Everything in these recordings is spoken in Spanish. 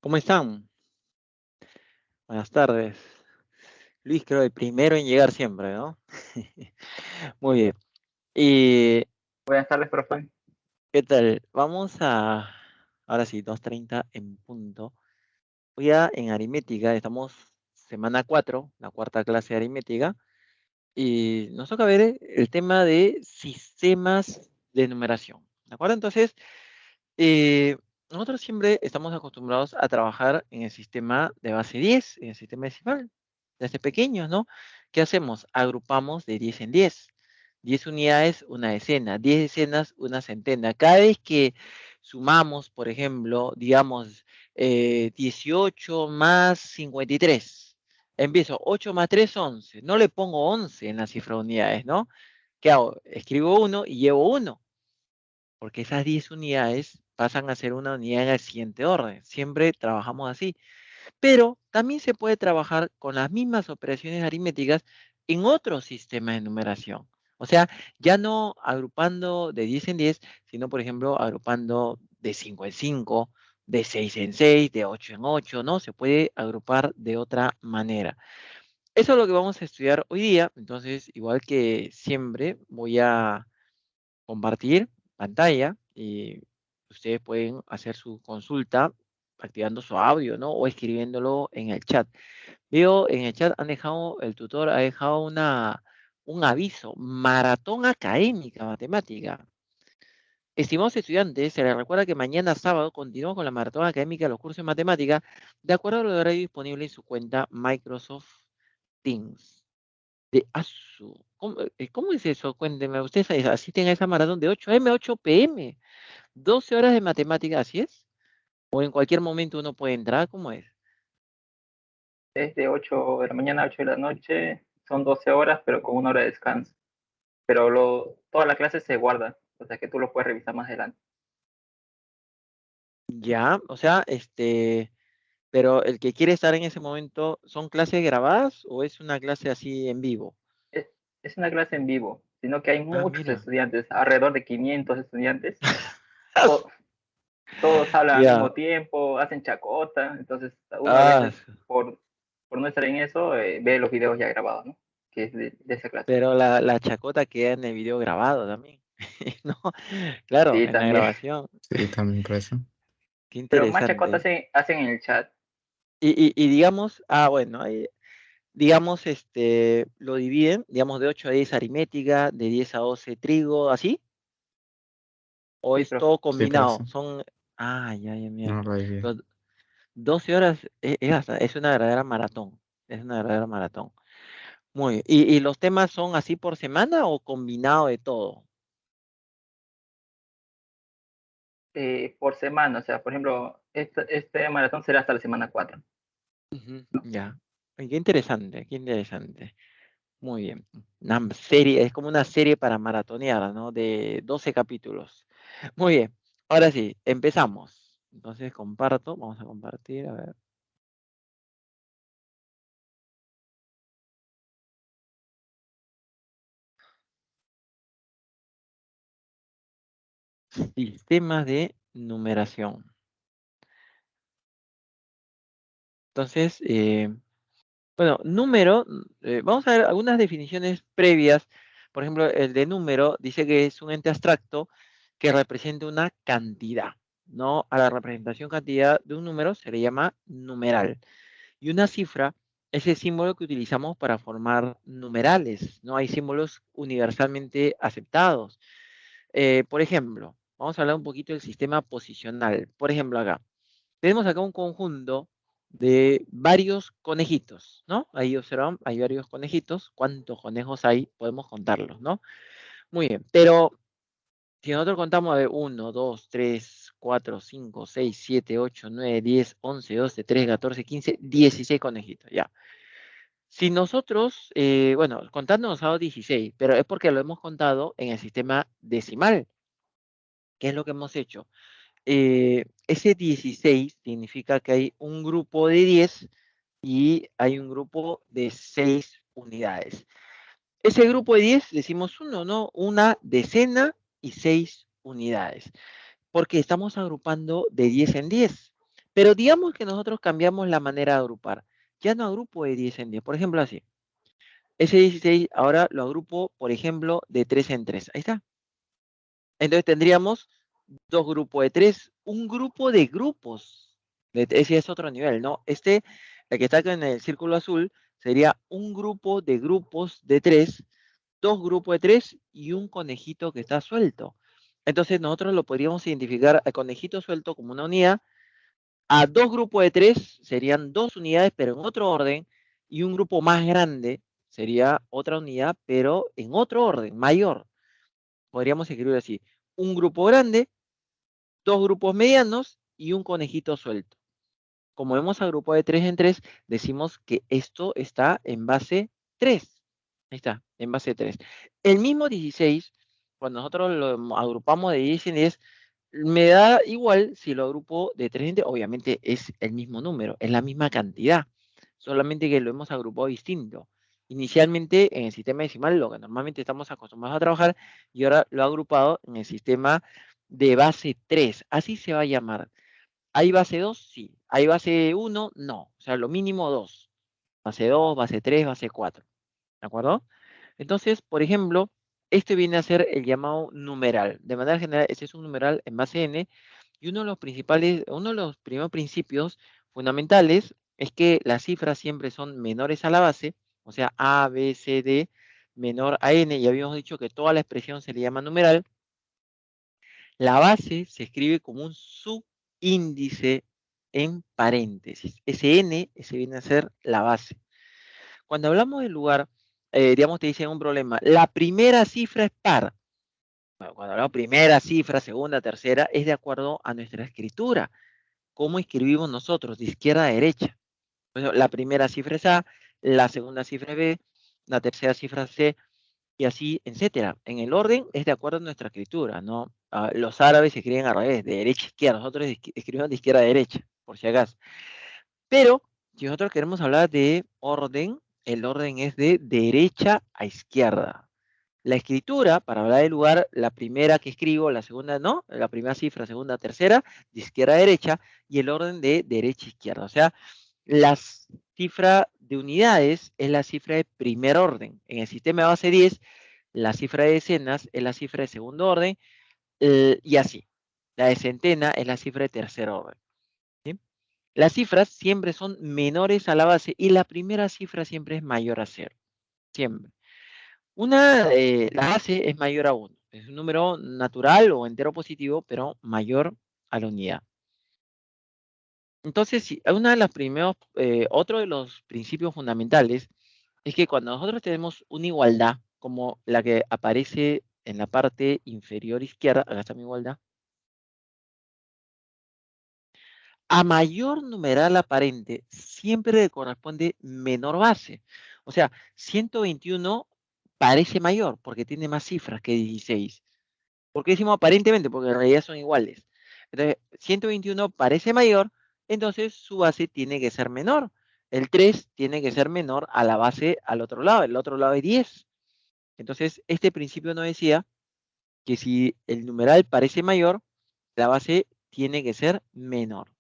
¿Cómo están? Buenas tardes. Luis, creo el primero en llegar siempre, ¿no? Muy bien. ¿Y Buenas tardes, profe. qué tal? Ahora sí, 2:30 en punto. Hoy ya en aritmética, estamos semana 4, la cuarta clase de aritmética, y nos toca ver el tema de sistemas de numeración. ¿De acuerdo? Entonces, eh, nosotros siempre estamos acostumbrados a trabajar en el sistema de base 10, en el sistema decimal, desde pequeños, ¿no? ¿Qué hacemos? Agrupamos de 10 en 10. 10 unidades, una decena. 10 decenas, una centena. Cada vez que sumamos, por ejemplo, digamos, 18 más 53. Empiezo, 8 más 3, 11. No le pongo 11 en la cifra de unidades, ¿no? ¿Qué hago? Escribo 1 y llevo 1 porque esas 10 unidades pasan a ser una unidad en el siguiente orden. Siempre trabajamos así. Pero también se puede trabajar con las mismas operaciones aritméticas en otro sistema de numeración. O sea, ya no agrupando de 10 en 10, sino, por ejemplo, agrupando de 5 en 5, de 6 en 6, de 8 en 8, ¿no? Se puede agrupar de otra manera. Eso es lo que vamos a estudiar hoy día. Entonces, igual que siempre, voy a compartir pantalla y ustedes pueden hacer su consulta activando su audio, ¿no? O escribiéndolo en el chat. Veo en el chat el tutor ha dejado un aviso, maratón académica matemática. Estimados estudiantes, se les recuerda que mañana sábado continuamos con la maratón académica de los cursos de matemática de acuerdo al horario disponible en su cuenta Microsoft Teams de ASU. ¿Cómo es eso? Cuénteme, ¿ustedes asisten a esa maratón de 8 a.m. a 8 p.m.? 12 horas de matemática, ¿así es? ¿O en cualquier momento uno puede entrar? ¿Cómo es? Es de 8 de la mañana a 8 de la noche, son 12 horas, pero con una hora de descanso. Pero toda la clase se guarda, o sea que tú lo puedes revisar más adelante. Ya, o sea, pero el que quiere estar en ese momento, ¿son clases grabadas o es una clase así en vivo? Es, es una clase en vivo, sino que hay Ah, muchos mira. estudiantes, alrededor de 500 estudiantes. To- Todos hablan al Ya. mismo tiempo, hacen chacota, entonces uno a Ah, veces, por no estar en eso, ve los videos ya grabados, ¿no? Que es de esa clase. pero la chacota queda en el video grabado también. ¿No? Claro, Sí, en la también. grabación. Sí, también por eso. Qué Pero más chacota interesante. hacen en el chat. Y digamos, bueno, digamos, lo dividen, digamos, de 8 a 10 aritmética, de 10 a 12 trigo, ¿así? ¿O Sí, es profe. todo Sí, combinado? profesor. Ya, ya, mira. No lo vi. Los 12 horas es una verdadera maratón. Es una verdadera maratón. Muy bien. ¿Y los temas son así por semana o combinado de todo? Por semana, o sea, por ejemplo, este maratón será hasta la semana 4. Ujú, ya. Ay, qué interesante, qué interesante. Muy bien. Una serie, es como una serie para maratonear, ¿no? De 12 capítulos. Muy bien. Ahora sí, empezamos. Entonces comparto, vamos a compartir, a ver. Sistemas de numeración. Entonces, bueno, número, vamos a ver algunas definiciones previas. Por ejemplo, el de número dice que es un ente abstracto que representa una cantidad, ¿no? A la representación cantidad de un número se le llama numeral. Y una cifra es el símbolo que utilizamos para formar numerales, ¿no? Hay símbolos universalmente aceptados. Por ejemplo, vamos a hablar un poquito del sistema posicional. Por ejemplo, acá. Tenemos acá un conjunto de varios conejitos, ¿no? Ahí observan, hay varios conejitos. ¿Cuántos conejos hay? Podemos contarlos, ¿no? Muy bien, pero si nosotros contamos de 1, 2, 3, 4, 5, 6, 7, 8, 9, 10, 11, 12, 13, 14, 15, 16 conejitos, ya. Si nosotros, bueno, contando nos ha dado 16, pero es porque lo hemos contado en el sistema decimal. ¿Qué es lo que hemos hecho? Ese 16 significa que hay un grupo de 10 y hay un grupo de 6 unidades. Ese grupo de 10 decimos uno, ¿no? Una decena y 6 unidades, porque estamos agrupando de 10 en 10. Pero digamos que nosotros cambiamos la manera de agrupar. Ya no agrupo de 10 en 10. Por ejemplo, así. Ese 16 ahora lo agrupo, por ejemplo, de 3 en 3. Ahí está. Entonces tendríamos dos grupos de 3, un grupo de grupos. Ese es otro nivel, ¿no? El que está acá en el círculo azul, sería un grupo de grupos de 3, dos grupos de 3 y un conejito que está suelto. Entonces nosotros lo podríamos identificar al conejito suelto como una unidad. A dos grupos de 3 serían dos unidades, pero en otro orden. Y un grupo más grande sería otra unidad, pero en otro orden, mayor. Podríamos escribir así. Un grupo grande, dos grupos medianos y un conejito suelto. Como hemos agrupado de 3 en 3, decimos que esto está en base 3. Ahí está, en base 3. El mismo 16, cuando nosotros lo agrupamos de 10 en 10, me da igual si lo agrupo de 3 en 3, obviamente es el mismo número, es la misma cantidad, solamente que lo hemos agrupado distinto. Inicialmente en el sistema decimal, lo que normalmente estamos acostumbrados a trabajar, y ahora lo he agrupado en el sistema de base 3, así se va a llamar. ¿Hay base 2? Sí. ¿Hay base 1? No. O sea, lo mínimo 2. Base 2, base 3, base 4. ¿De acuerdo? Entonces, por ejemplo, este viene a ser el llamado numeral. De manera general, este es un numeral en base n, y uno de los primeros principios fundamentales es que las cifras siempre son menores a la base, o sea, A, B, C, D, menor a n, y habíamos dicho que toda la expresión se le llama numeral. La base se escribe como un subíndice en paréntesis. Ese n, ese viene a ser la base. Cuando hablamos del lugar, digamos, te dicen un problema. La primera cifra es par. Bueno, cuando hablamos primera cifra, segunda, tercera, es de acuerdo a nuestra escritura. ¿Cómo escribimos nosotros? De izquierda a derecha. Por la primera cifra es A, la segunda cifra es B, la tercera cifra es C, y así, etcétera. En el orden es de acuerdo a nuestra escritura, ¿no? Los árabes escriben al revés, de derecha a izquierda, nosotros escribimos de izquierda a derecha, por si acaso. Pero si nosotros queremos hablar de orden, el orden es de derecha a izquierda. La escritura, para hablar del lugar, la primera que escribo, la segunda no, la primera cifra, segunda, tercera, de izquierda a derecha, y el orden de derecha a izquierda. O sea, la cifra de unidades es la cifra de primer orden. En el sistema de base 10, la cifra de decenas es la cifra de segundo orden, y así. La de centena es la cifra de tercer orden. ¿Sí? Las cifras siempre son menores a la base y la primera cifra siempre es mayor a 0. Siempre. La base es mayor a 1. Es un número natural o entero positivo, pero mayor a la unidad. Entonces, otro de los principios fundamentales es que cuando nosotros tenemos una igualdad, como la que aparece en la parte inferior izquierda, acá está mi igualdad, a mayor numeral aparente siempre le corresponde menor base. O sea, 121 parece mayor porque tiene más cifras que 16. ¿Por qué decimos aparentemente? Porque en realidad son iguales. Entonces, 121 parece mayor, entonces su base tiene que ser menor. El 3 tiene que ser menor a la base al otro lado. El otro lado es 10. Entonces, este principio nos decía que si el numeral parece mayor, la base tiene que ser menor.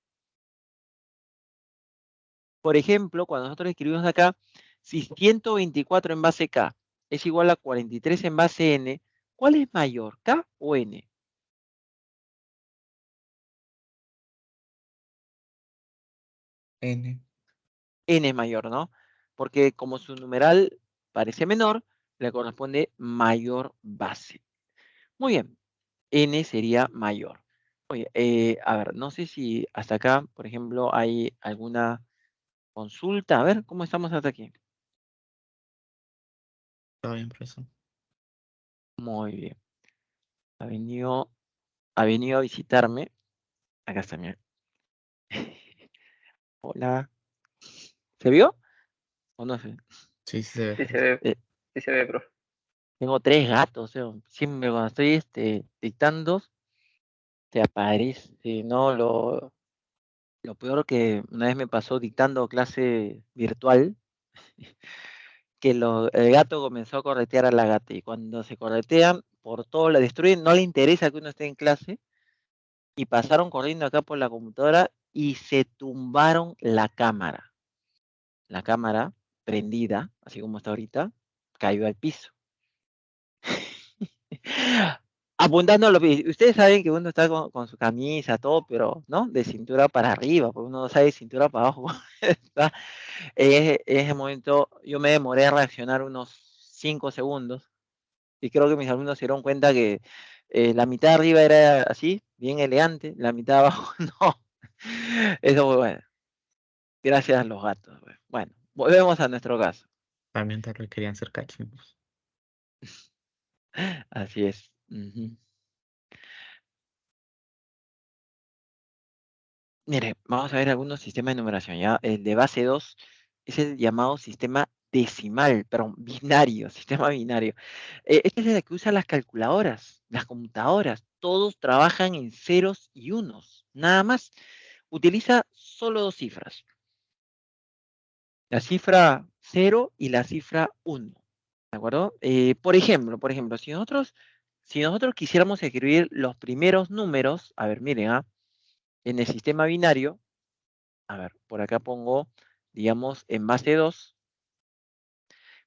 Por ejemplo, cuando nosotros escribimos acá, si 124 en base K es igual a 43 en base N, ¿cuál es mayor, K o N? N. N es mayor, ¿no? Porque como su numeral parece menor, le corresponde mayor base. Muy bien, N sería mayor. Oye, a ver, no sé si hasta acá, por ejemplo, hay alguna consulta. A ver, ¿cómo estamos hasta aquí? Está bien, profesor. Muy bien. Ha venido a visitarme. Acá está, mira. Hola. ¿Se vio? ¿O no se ve? Sí, sí se ve, Sí se profesor. ve, Eh, sí se ve, profe. tengo tres gatos. Siempre cuando estoy dictando, te aparece, ¿no? Lo peor que una vez me pasó dictando clase virtual, que el gato comenzó a corretear a la gata. Y cuando se corretean, por todo la destruyen, no le interesa que uno esté en clase. Y pasaron corriendo acá por la computadora y se tumbaron la cámara. La cámara prendida, así como está ahorita, cayó al piso. Apuntando a los pies. Ustedes saben que uno está con su camisa, todo, pero, ¿no? De cintura para arriba, porque uno no sabe de cintura para abajo. Está. En ese momento yo me demoré a reaccionar unos 5 segundos y creo que mis alumnos se dieron cuenta que la mitad de arriba era así, bien elegante, la mitad de abajo no. Eso fue bueno. Gracias a los gatos. Pues. Bueno, volvemos a nuestro caso. También tal vez querían ser cachimbos. Así es. Ujú. Mire, vamos a ver algunos sistemas de numeración, ¿ya? El de base 2 es el llamado sistema decimal, perdón, binario, sistema binario. Este es el que usa las calculadoras, las computadoras. Todos trabajan en ceros y unos, nada más. Utiliza solo dos cifras, la cifra 0 y la cifra 1, ¿de acuerdo? Por ejemplo, si nosotros quisiéramos escribir los primeros números, a ver, miren, en el sistema binario, a ver, por acá pongo, digamos, en base 2.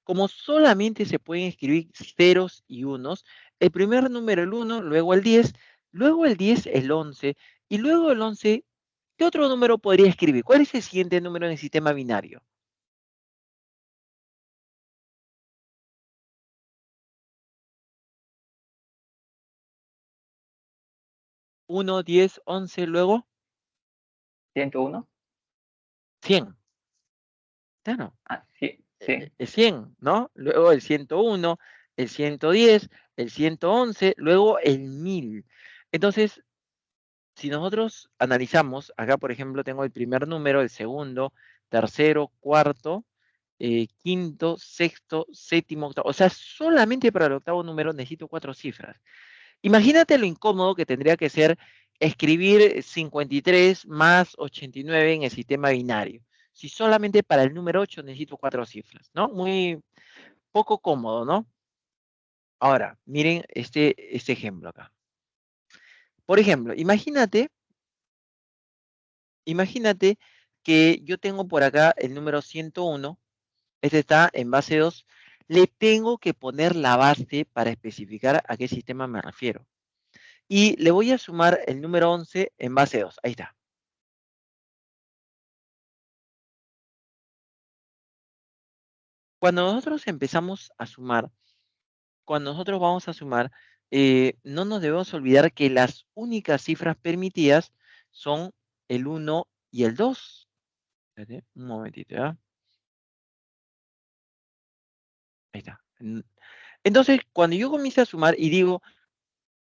Como solamente se pueden escribir ceros y unos, el primer número el 1, luego el 10, luego el 10 el 11, y luego el 11, ¿qué otro número podría escribir? ¿Cuál es el siguiente número en el sistema binario? 1, 10, 11, luego 101. 100. Claro, Ah, sí, sí. el 100, ¿no? Luego el 101, el 110, el 111, luego el 1000. Entonces, si nosotros analizamos, acá por ejemplo tengo el primer número, el segundo, tercero, cuarto, quinto, sexto, séptimo, octavo. O sea, solamente para el octavo número necesito 4 cifras. Imagínate lo incómodo que tendría que ser escribir 53 más 89 en el sistema binario. Si solamente para el número 8 necesito 4 cifras, ¿no? Muy poco cómodo, ¿no? Ahora, miren este ejemplo acá. Por ejemplo, imagínate que yo tengo por acá el número 101, este está en base 2, le tengo que poner la base para especificar a qué sistema me refiero. Y le voy a sumar el número 11 en base 2, ahí está. Cuando nosotros empezamos a sumar, cuando nosotros vamos a sumar, no nos debemos olvidar que las únicas cifras permitidas son el 1 y el 2. Espérate, un momentito, ¿ya? Ahí está. Entonces, cuando yo comienzo a sumar y digo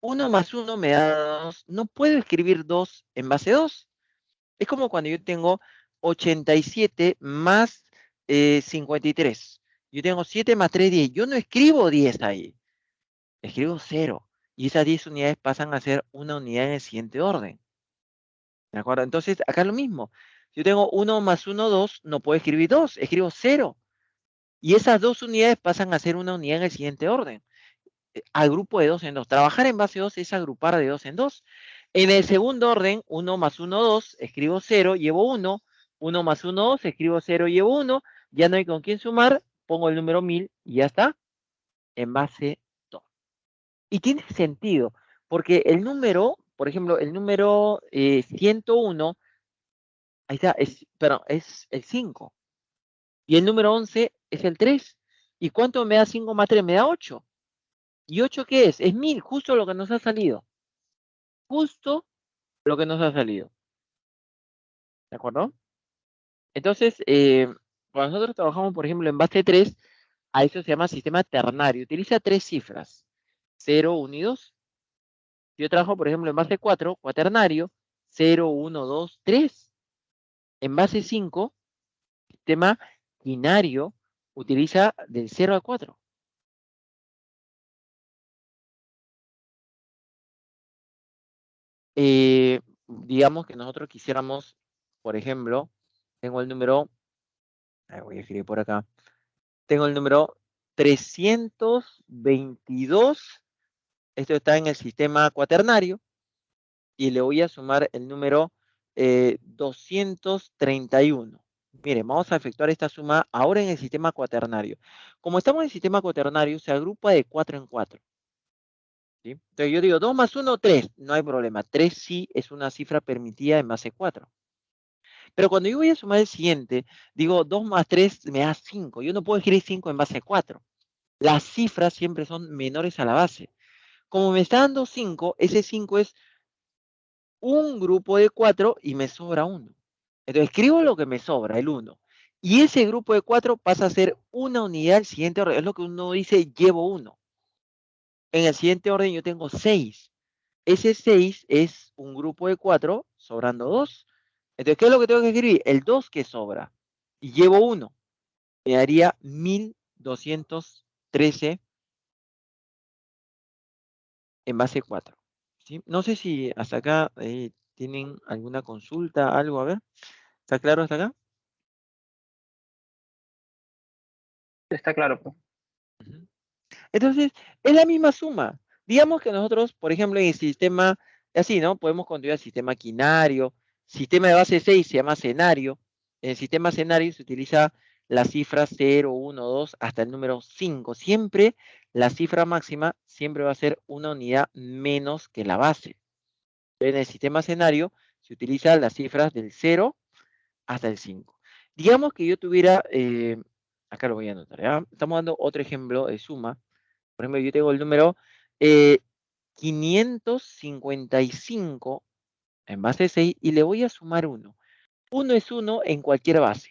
1 más 1 me da 2, no puedo escribir 2 en base 2. Es como cuando yo tengo 87 más 53. Yo tengo 7 más 3, 10. Yo no escribo 10 ahí, escribo 0. Y esas 10 unidades pasan a ser una unidad en el siguiente orden. ¿De acuerdo? Entonces, acá es lo mismo. Si yo tengo 1 más 1, 2, no puedo escribir 2, escribo 0. Y esas 2 unidades pasan a ser una unidad en el siguiente orden. Agrupo de 2 en 2. Trabajar en base 2 es agrupar de 2 en 2. En el segundo orden, 1 más 1, 2, escribo 0, llevo 1. 1 más 1, 2, escribo 0, llevo 1. Ya no hay con quién sumar, pongo el número 1000 y ya está, en base 2. Y tiene sentido, porque el número, por ejemplo, el número 101, ahí está, perdón, es el 5. Y el número 11 es el 3. ¿Y cuánto me da 5 más 3? Me da 8. ¿Y 8 qué es? Es 1000, justo lo que nos ha salido. Justo lo que nos ha salido. ¿De acuerdo? Entonces, cuando nosotros trabajamos, por ejemplo, en base 3, a eso se llama sistema ternario. Utiliza 3 cifras, 0, 1 y 2. Yo trabajo, por ejemplo, en base 4, cuaternario, 0, 1, 2, 3. En base 5, sistema quinario, utiliza del 0 al 4. Digamos que nosotros quisiéramos, por ejemplo, tengo el número, voy a escribir por acá, tengo el número 322, esto está en el sistema cuaternario, y le voy a sumar el número 231. Miren, vamos a efectuar esta suma ahora en el sistema cuaternario. Como estamos en el sistema cuaternario, se agrupa de 4 en 4. ¿Sí? Entonces yo digo 2 más 1, 3. No hay problema. 3 sí es una cifra permitida en base 4. Pero cuando yo voy a sumar el siguiente, digo 2 más 3 me da 5. Yo no puedo escribir 5 en base 4. Las cifras siempre son menores a la base. Como me está dando 5, ese 5 es un grupo de 4 y me sobra 1. Entonces escribo lo que me sobra, el 1. Y ese grupo de 4 pasa a ser una unidad del siguiente orden. Es lo que uno dice, llevo 1. En el siguiente orden yo tengo 6. Ese 6 es un grupo de 4, sobrando 2. Entonces, ¿qué es lo que tengo que escribir? El 2 que sobra. Y llevo 1. Me daría 1213 en base 4. ¿Sí? No sé si hasta acá tienen alguna consulta, algo, a ver. ¿Está claro hasta acá? Está claro, pues. Ujú. Entonces, es la misma suma. Digamos que nosotros, por ejemplo, en el sistema, así, ¿no? Podemos construir el sistema quinario, sistema de base 6 se llama cenario. En el sistema cenario se utiliza la cifra 0, 1, 2 hasta el número 5. Siempre la cifra máxima siempre va a ser una unidad menos que la base. En el sistema cenario se utilizan las cifras del 0 hasta el 5. Digamos que yo tuviera, acá lo voy a anotar, ¿ya? Estamos dando otro ejemplo de suma. Por ejemplo, yo tengo el número 555 en base 6 y le voy a sumar 1. 1 es 1 en cualquier base.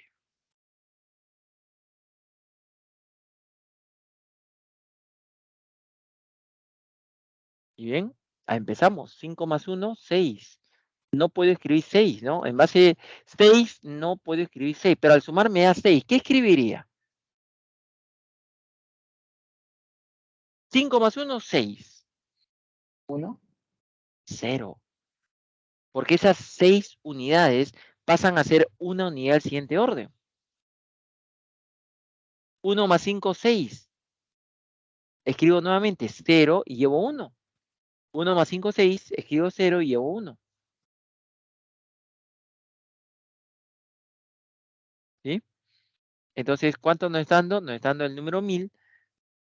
¿Y bien? Empezamos. 5 más 1, 6. No puedo escribir 6, ¿no? En base 6 no puedo escribir 6, pero al sumar me da 6. ¿Qué escribiría? 5 más 1, 6. 1. 0. Porque esas 6 unidades pasan a ser una unidad del siguiente orden. 1 más 5, 6. Escribo nuevamente 0 y llevo 1. 1 más 5, 6. Escribo 0 y llevo 1. ¿Sí? Entonces, ¿cuánto nos está dando? Nos está dando el número 1000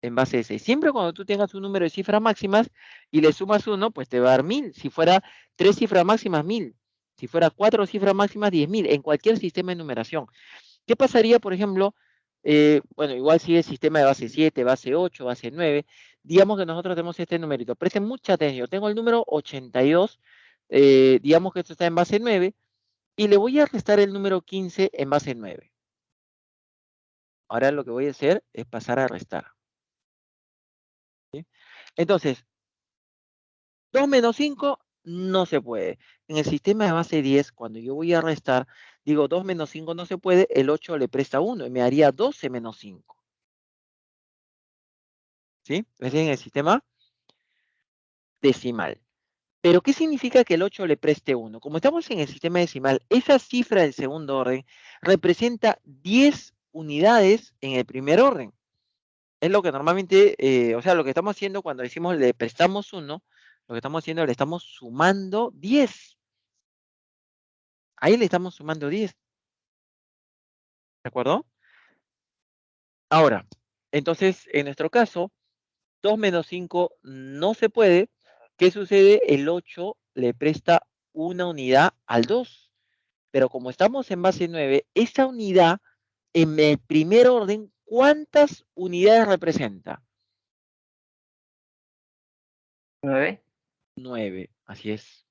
en base de 6. Siempre cuando tú tengas un número de cifras máximas y le sumas 1, pues te va a dar 1000. Si fuera 3 cifras máximas, 1000. Si fuera 4 cifras máximas, 10.000. En cualquier sistema de numeración. ¿Qué pasaría, por ejemplo? Bueno, igual sigue el sistema de base 7, base 8, base 9. Digamos que nosotros tenemos este numerito. Presten mucha atención. Yo tengo el número 82. Digamos que esto está en base 9. Y le voy a restar el número 15 en base 9. Ahora lo que voy a hacer es pasar a restar. ¿Sí? Entonces, 2 menos 5 no se puede. En el sistema de base 10, cuando yo voy a restar, digo 2 menos 5 no se puede, el 8 le presta 1 y me daría 12 menos 5. ¿Sí? Es en el sistema decimal. Pero, ¿qué significa que el 8 le preste 1? Como estamos en el sistema decimal, esa cifra del segundo orden representa 10 unidades en el primer orden. Es lo que normalmente, o sea, lo que estamos haciendo cuando decimos le prestamos 1, lo que estamos haciendo le estamos sumando 10. Ahí le estamos sumando 10. ¿De acuerdo? Ahora, entonces, en nuestro caso, 2 menos 5 no se puede. ¿Qué sucede? El 8 le presta una unidad al 2. Pero como estamos en base 9, esa unidad, en el primer orden, ¿cuántas unidades representa? 9. 9, así es.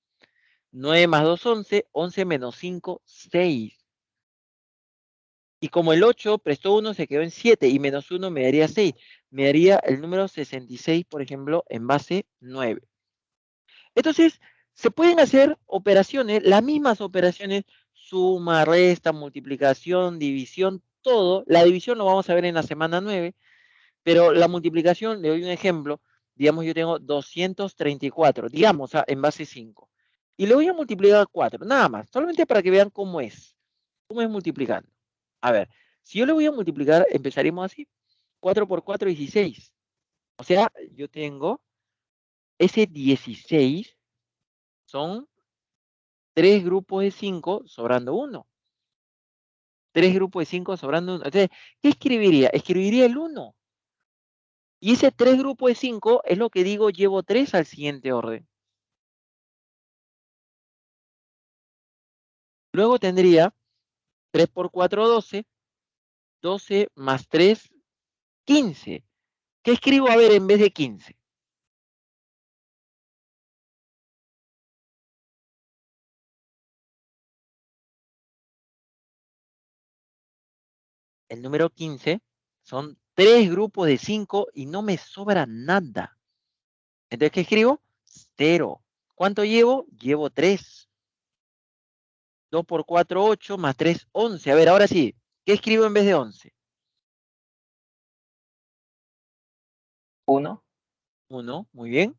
9 más 2, 11. 11 menos 5, 6. Y como el 8 prestó 1, se quedó en 7 y menos 1 me daría 6. Me daría el número 66, por ejemplo, en base 9. Entonces, se pueden hacer operaciones, las mismas operaciones, suma, resta, multiplicación, división, todo. La división lo vamos a ver en la semana 9, pero la multiplicación, le doy un ejemplo. Digamos, yo tengo 234, digamos, en base 5. Y le voy a multiplicar 4, nada más, solamente para que vean cómo es multiplicando. A ver, si yo le voy a multiplicar, empezaremos así. 4 por 4, 16. O sea, yo tengo ese 16 son 3 grupos de 5 sobrando 1. 3 grupos de 5 sobrando 1. Entonces, ¿qué escribiría? Escribiría el 1. Y ese 3 grupos de 5 es lo que digo, llevo 3 al siguiente orden. Luego tendría 3 por 4, 12. 12 más 3, 15. ¿Qué escribo, a ver, en vez de 15? El número 15 son 3 grupos de 5 y no me sobra nada. Entonces, ¿qué escribo? 0. ¿Cuánto llevo? Llevo 3. 2 por 4, 8, más 3, 11. A ver, ahora sí, ¿qué escribo en vez de 11? 1, 1, muy bien.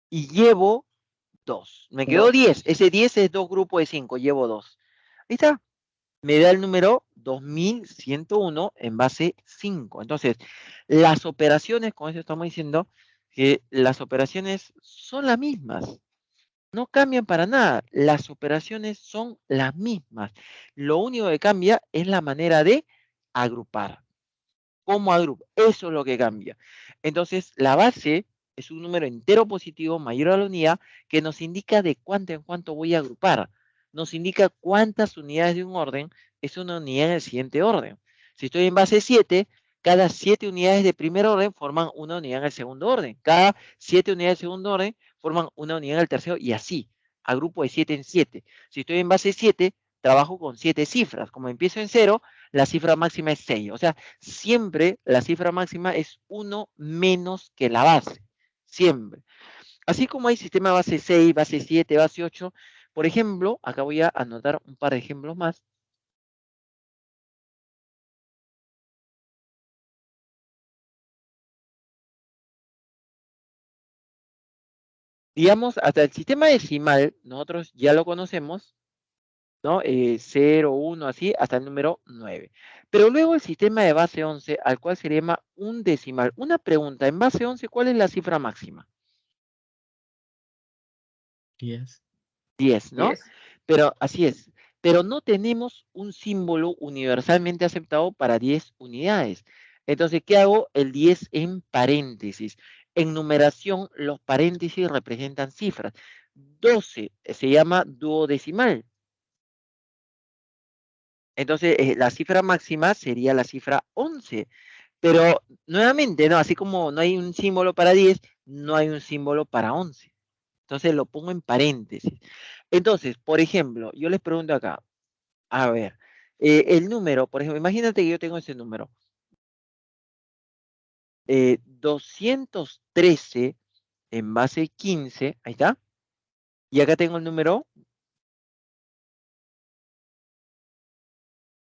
Y llevo 2. Me quedó 2. 10. Ese 10 es 2 grupos de 5, llevo 2. Ahí está. Me da el número 2101 en base 5. Entonces, las operaciones, con eso estamos diciendo que las operaciones son las mismas. No cambian para nada. Las operaciones son las mismas. Lo único que cambia es la manera de agrupar. ¿Cómo agrupo? Eso es lo que cambia. Entonces, la base es un número entero positivo mayor a la unidad que nos indica de cuánto en cuánto voy a agrupar. Nos indica cuántas unidades de un orden es una unidad en el siguiente orden. Si estoy en base 7, cada 7 unidades de primer orden forman una unidad en el segundo orden. Cada 7 unidades de segundo orden forman una unidad en el tercero y así. Agrupo de 7 en 7. Si estoy en base 7, trabajo con 7 cifras. Como empiezo en 0, la cifra máxima es 6. O sea, siempre la cifra máxima es 1 menos que la base. Siempre. Así como hay sistema base 6, base 7, base 8. Por ejemplo, acá voy a anotar un par de ejemplos más. Digamos, hasta el sistema decimal, nosotros ya lo conocemos, ¿no? 0, 1, así, hasta el número 9. Pero luego el sistema de base 11, al cual se le llama un decimal. Una pregunta, en base 11, ¿cuál es la cifra máxima? 10. 10, ¿no? 10. Pero así es. Pero no tenemos un símbolo universalmente aceptado para 10 unidades. Entonces, ¿qué hago? El 10 en paréntesis. En numeración, los paréntesis representan cifras. 12 se llama duodecimal. Entonces, la cifra máxima sería la cifra 11. Pero nuevamente, ¿no? Así como no hay un símbolo para 10, no hay un símbolo para 11. Entonces lo pongo en paréntesis. Entonces, por ejemplo, yo les pregunto acá, a ver, el número, por ejemplo, imagínate que yo tengo ese número, 213 en base 15, ahí está, y acá tengo el número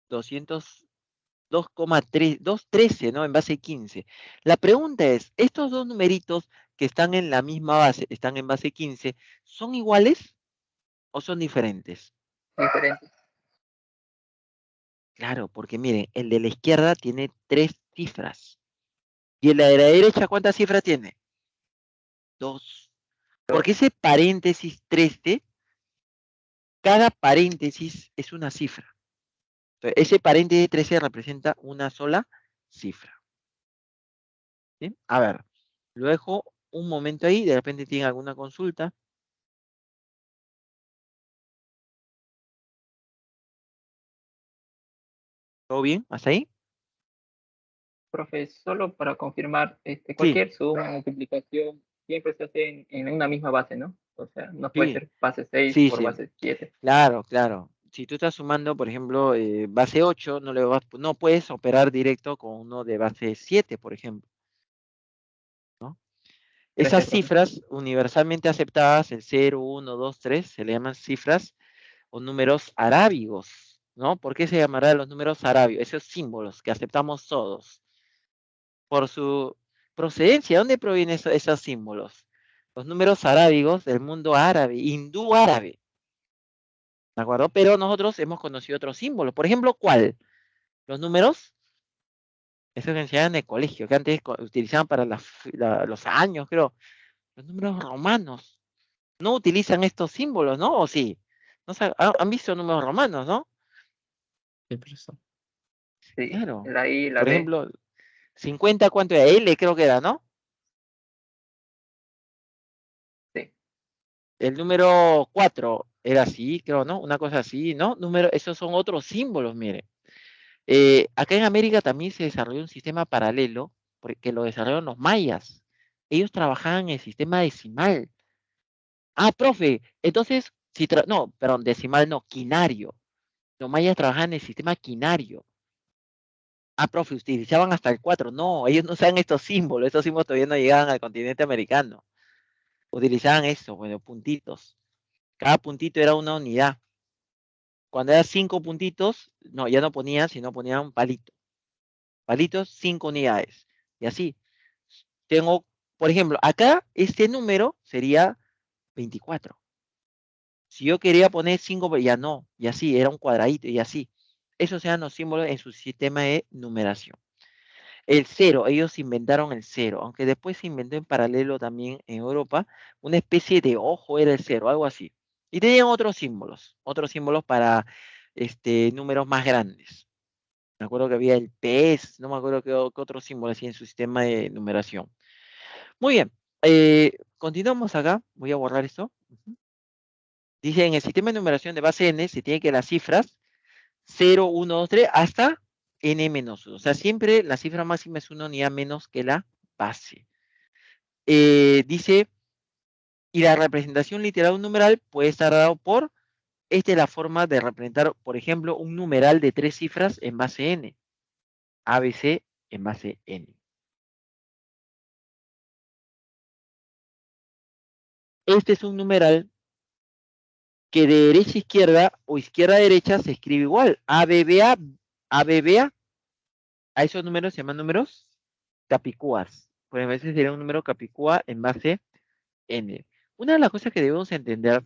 202,3, ¿no? En base 15. La pregunta es, ¿estos dos numeritos que están en la misma base, están en base 15, son iguales o son diferentes? Diferente. Claro, porque miren, el de la izquierda tiene 3 cifras. ¿Y el de la derecha cuántas cifras tiene? 2. Porque 2. ese paréntesis 13, cada paréntesis es una cifra. Entonces, ese paréntesis 13 representa una sola cifra. ¿Sí? A ver, lo dejo un momento ahí, de repente tienen alguna consulta. ¿Todo bien? ¿Hasta ahí? Profe, solo para confirmar, Sí, cualquier suma o multiplicación siempre se hace en una misma base, ¿no? O sea, no puede sí, ser base 6 sí, por sí. base 7. Claro, claro. Si tú estás sumando, por ejemplo, base 8, no puedes operar directo con uno de base 7, por ejemplo, ¿no? Esas Gracias, profe. cifras universalmente aceptadas, el 0, 1, 2, 3, se le llaman cifras o números arábigos, ¿no? ¿Por qué se llamará los números arábigos? Esos símbolos que aceptamos todos. Por su procedencia, ¿dónde provienen esos símbolos? Los números arábigos del mundo árabe, hindú árabe, ¿de acuerdo? Pero nosotros hemos conocido otros símbolos. Por ejemplo, ¿cuál? Los números, esos que enseñaban en el colegio, que antes utilizaban para los años, creo. Los números romanos no utilizan estos símbolos, ¿no? ¿O sí? ¿No han visto números romanos, no? Sí, profesor. Sí, Claro. la I y la Por B. ejemplo, 50, ¿cuánto era? L creo que era, ¿no? Sí. El número 4 era así, creo, ¿no? Una cosa así, ¿no? Esos son otros símbolos, mire. Acá en América también se desarrolló un sistema paralelo, porque lo desarrollaron los mayas. Ellos trabajaban en el sistema decimal. Ah, profe, entonces, no, perdón, decimal no, quinario. Los mayas trabajaban en el sistema quinario. Ah, profe, utilizaban hasta el 4. No, ellos no usaban estos símbolos todavía no llegaban al continente americano. Utilizaban eso, bueno, puntitos. Cada puntito era una unidad. Cuando era 5 puntitos, no, ya no ponían, sino ponían palitos. Palitos, 5 unidades. Y así. Tengo, por ejemplo, acá este número sería 24. Si yo quería poner 5, pues ya no, y así, era un cuadradito y así. Esos eran los símbolos en su sistema de numeración. El cero, ellos inventaron el cero, aunque después se inventó en paralelo también en Europa, una especie de ojo era el cero, algo así. Y tenían otros símbolos para números más grandes. Me acuerdo que había el pez, no me acuerdo qué otro símbolo así en su sistema de numeración. Muy bien, continuamos acá, voy a borrar esto. Dice, en el sistema de numeración de base n se tiene que las cifras 0, 1, 2, 3 hasta n menos 1. O sea, siempre la cifra máxima es una unidad menos que la base. Dice, y la representación literal de un numeral puede estar dado por, esta es la forma de representar, por ejemplo, un numeral de 3 cifras en base n. ABC en base n. Este es un numeral que de derecha a izquierda o izquierda a derecha se escribe igual. ABBA, ABBA, a esos números se llaman números capicúas. Por ejemplo, ese sería un número capicúa en base n. Una de las cosas que debemos entender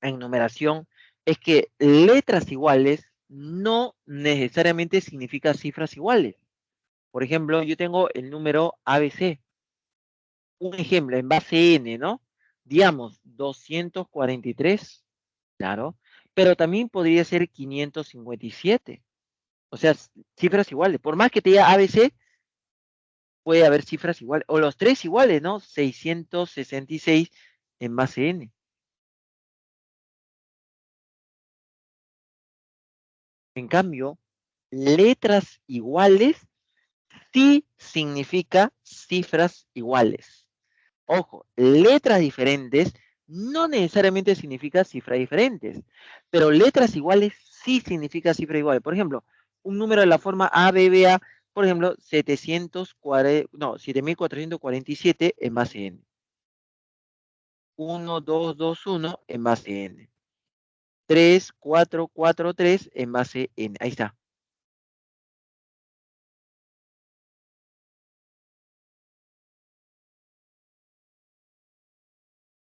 en numeración es que letras iguales no necesariamente significan cifras iguales. Por ejemplo, yo tengo el número ABC. Un ejemplo en base n, ¿no? Digamos, 243, claro, pero también podría ser 557. O sea, cifras iguales. Por más que te diga ABC, puede haber cifras iguales. O los tres iguales, ¿no? 666 en base n. En cambio, letras iguales sí significa cifras iguales. Ojo, letras diferentes no necesariamente significa cifras diferentes, pero letras iguales sí significa cifra igual. Por ejemplo, un número de la forma ABBA, por ejemplo, 7447 en base n. 1221 en base n. 3443 en base n. Ahí está.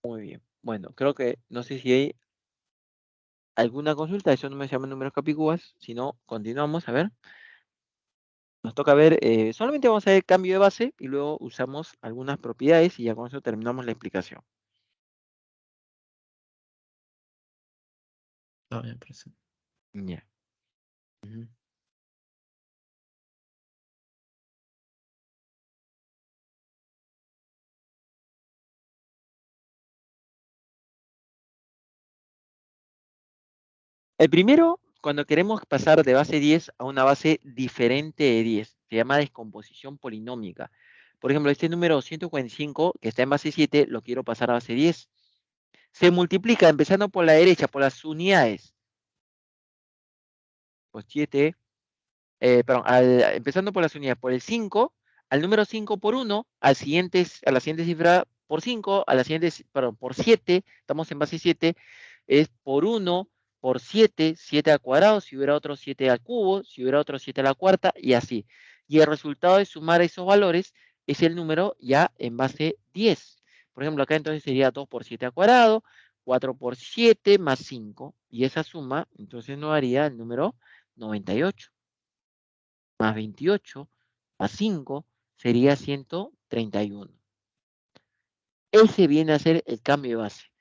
Muy bien. Bueno, creo que no sé si hay alguna consulta. Eso no me llama números capicúas. Si no, continuamos. A ver. Nos toca ver, solamente vamos a ver cambio de base y luego usamos algunas propiedades y ya con eso terminamos la explicación. Está bien, profesor. Ya. Ujú. El primero, cuando queremos pasar de base 10 a una base diferente de 10, se llama descomposición polinómica. Por ejemplo, este número 145, que está en base 7, lo quiero pasar a base 10. Se multiplica empezando por la derecha, por las unidades. Pues 7, perdón, empezando por las unidades, por el 5, al número 5 por 1, a la siguiente cifra por 5, a la siguiente, perdón, por 7, estamos en base 7, es por 1, por 7, 7 al cuadrado, si hubiera otro 7 al cubo, si hubiera otro 7 a la cuarta, y así. Y el resultado de sumar esos valores es el número ya en base 10. Por ejemplo, acá entonces sería 2 por 7 al cuadrado, 4 por 7 más 5, y esa suma entonces nos daría el número 98 más 28 más 5 sería 131. Ese viene a ser el cambio de base.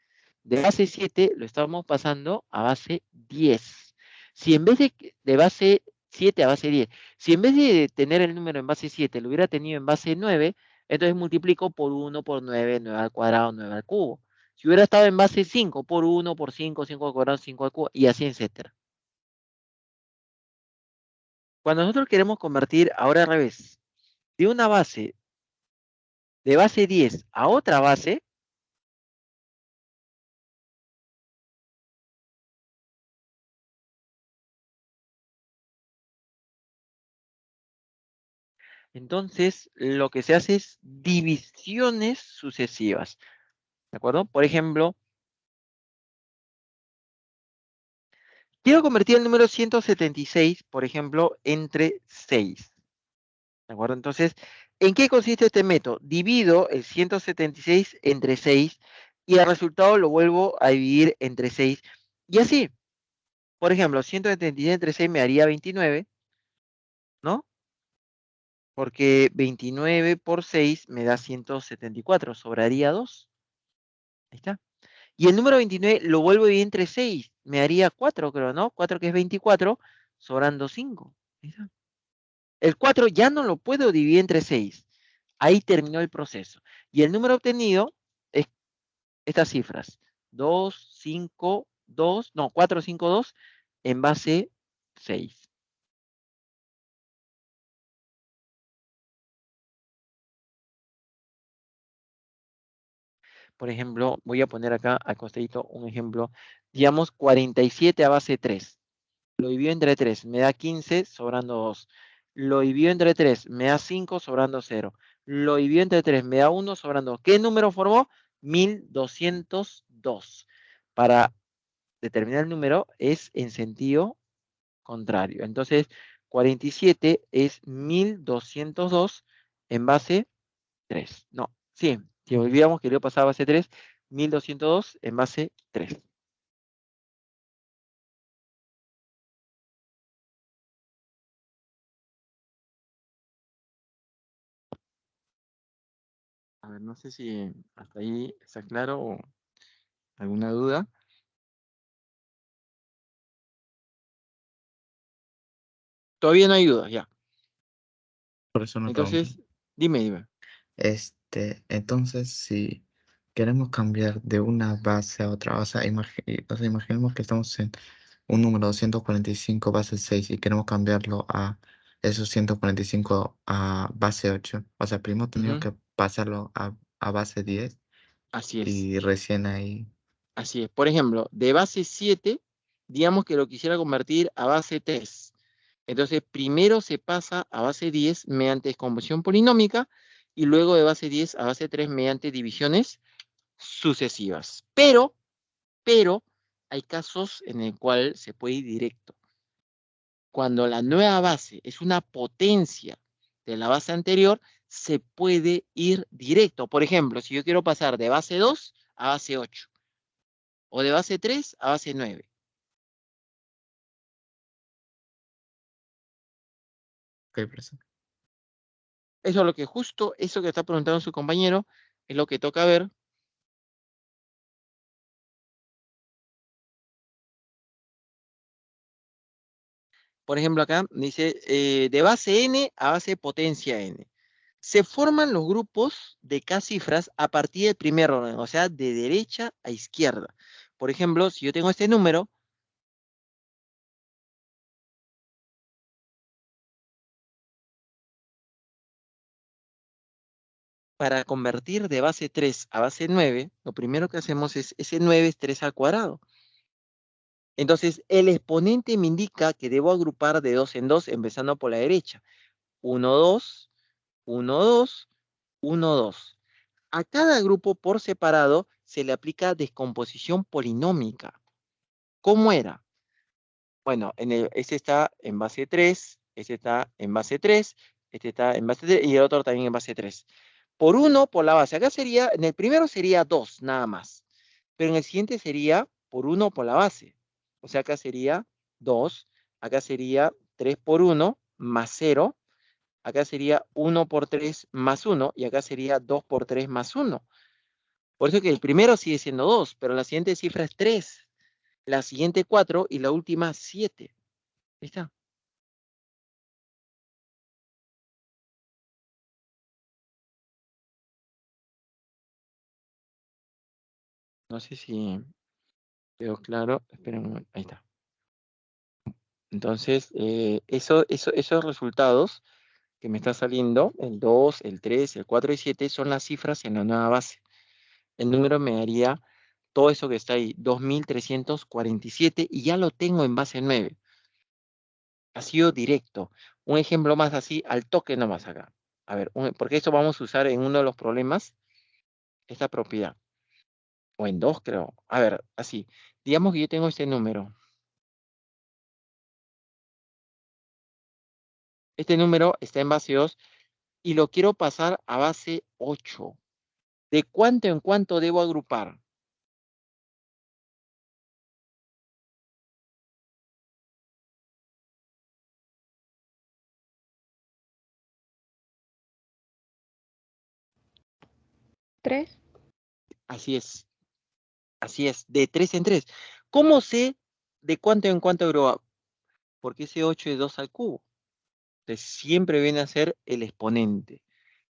de base 7 lo estamos pasando a base 10. Si en vez de base 7 a base 10, si en vez de tener el número en base 7 lo hubiera tenido en base 9, entonces multiplico por 1, por 9, 9 al cuadrado, 9 al cubo. Si hubiera estado en base 5, por 1, por 5, 5 al cuadrado, 5 al cubo, y así, etcétera. Cuando nosotros queremos convertir ahora al revés, de una base, de base 10 a otra base, entonces lo que se hace es divisiones sucesivas. ¿De acuerdo? Por ejemplo, quiero convertir el número 176, por ejemplo, entre 6. ¿De acuerdo? Entonces, ¿en qué consiste este método? Divido el 176 entre 6 y el resultado lo vuelvo a dividir entre 6. Y así, por ejemplo, 176 entre 6 me haría 29, ¿no? Porque 29 por 6 me da 174, sobraría 2. Ahí está. Y el número 29 lo vuelvo a dividir entre 6, me haría 4, creo, ¿no? 4 que es 24, sobrando 5. Ahí está. El 4 ya no lo puedo dividir entre 6. Ahí terminó el proceso. Y el número obtenido es estas cifras. 2, 5, 2, no, 4, 5, 2 en base 6. Por ejemplo, voy a poner acá al costadito un ejemplo. Digamos 47 a base 3. Lo divido entre 3, me da 15, sobrando 2. Lo divido entre 3, me da 5, sobrando 0. Lo divido entre 3, me da 1, sobrando 2. ¿Qué número formó? 1202. Para determinar el número es en sentido contrario. Entonces, 47 es 1202 en base 3. No, sí, si olvidamos que yo pasaba a base 3, 1202 en base 3. A ver, no sé si hasta ahí está claro o alguna duda. Todavía no hay dudas, ya. Por eso una pregunta. Entonces, dime. Entonces, si queremos cambiar de una base a otra, o sea, imaginemos que estamos en un número 245 base 6 y queremos cambiarlo a esos 145 a base 8. O sea, primero tenemos Ujú, que pasarlo a base 10 así es, y recién ahí. así es. Por ejemplo, de base 7, digamos que lo quisiera convertir a base 3. Entonces, primero se pasa a base 10 mediante descomposición polinómica y luego de base 10 a base 3 mediante divisiones sucesivas. Pero, hay casos en el cual se puede ir directo. Cuando la nueva base es una potencia de la base anterior, se puede ir directo. Por ejemplo, si yo quiero pasar de base 2 a base 8 o de base 3 a base 9. Ok, profesor. Eso es lo que justo, eso que está preguntando su compañero, es lo que toca ver. Por ejemplo, acá dice de base n a base potencia n. Se forman los grupos de K cifras a partir del primer orden, o sea, de derecha a izquierda. Por ejemplo, si yo tengo este número, para convertir de base 3 a base 9, lo primero que hacemos es, ese 9 es 3 al cuadrado. Entonces, el exponente me indica que debo agrupar de 2 en 2, empezando por la derecha. 1, 2, 1, 2, 1, 2. A cada grupo por separado se le aplica descomposición polinómica. ¿Cómo era? Bueno, este está en base 3, este está en base 3, este está en base 3 y el otro también en base 3. Por 1 por la base. Acá sería, en el primero sería 2 nada más. Pero en el siguiente sería por 1 por la base. O sea, acá sería 2, acá sería 3 por 1 más 0, acá sería 1 por 3 más 1 y acá sería 2 por 3 más 1. Por eso que el primero sigue siendo 2, pero la siguiente cifra es 3, la siguiente 4 y la última 7. Ahí está. No sé si quedó claro. Esperen un momento. Ahí está. Entonces, esos resultados que me está saliendo, el 2, el 3, el 4 y 7, son las cifras en la nueva base. El número me daría todo eso que está ahí, 2347, y ya lo tengo en base 9. Ha sido directo. Un ejemplo más así, al toque nomás acá. A ver, porque esto vamos a usar en uno de los problemas, esta propiedad. O en dos, creo. A ver, así. Digamos que yo tengo este número. Este número está en base 2 y lo quiero pasar a base 8. ¿De cuánto en cuánto debo agrupar? ¿3? Así es. Así es, de 3 en 3. ¿Cómo sé de cuánto en cuánto agrupar? Porque ese 8 es 2 al cubo. Entonces siempre viene a ser el exponente.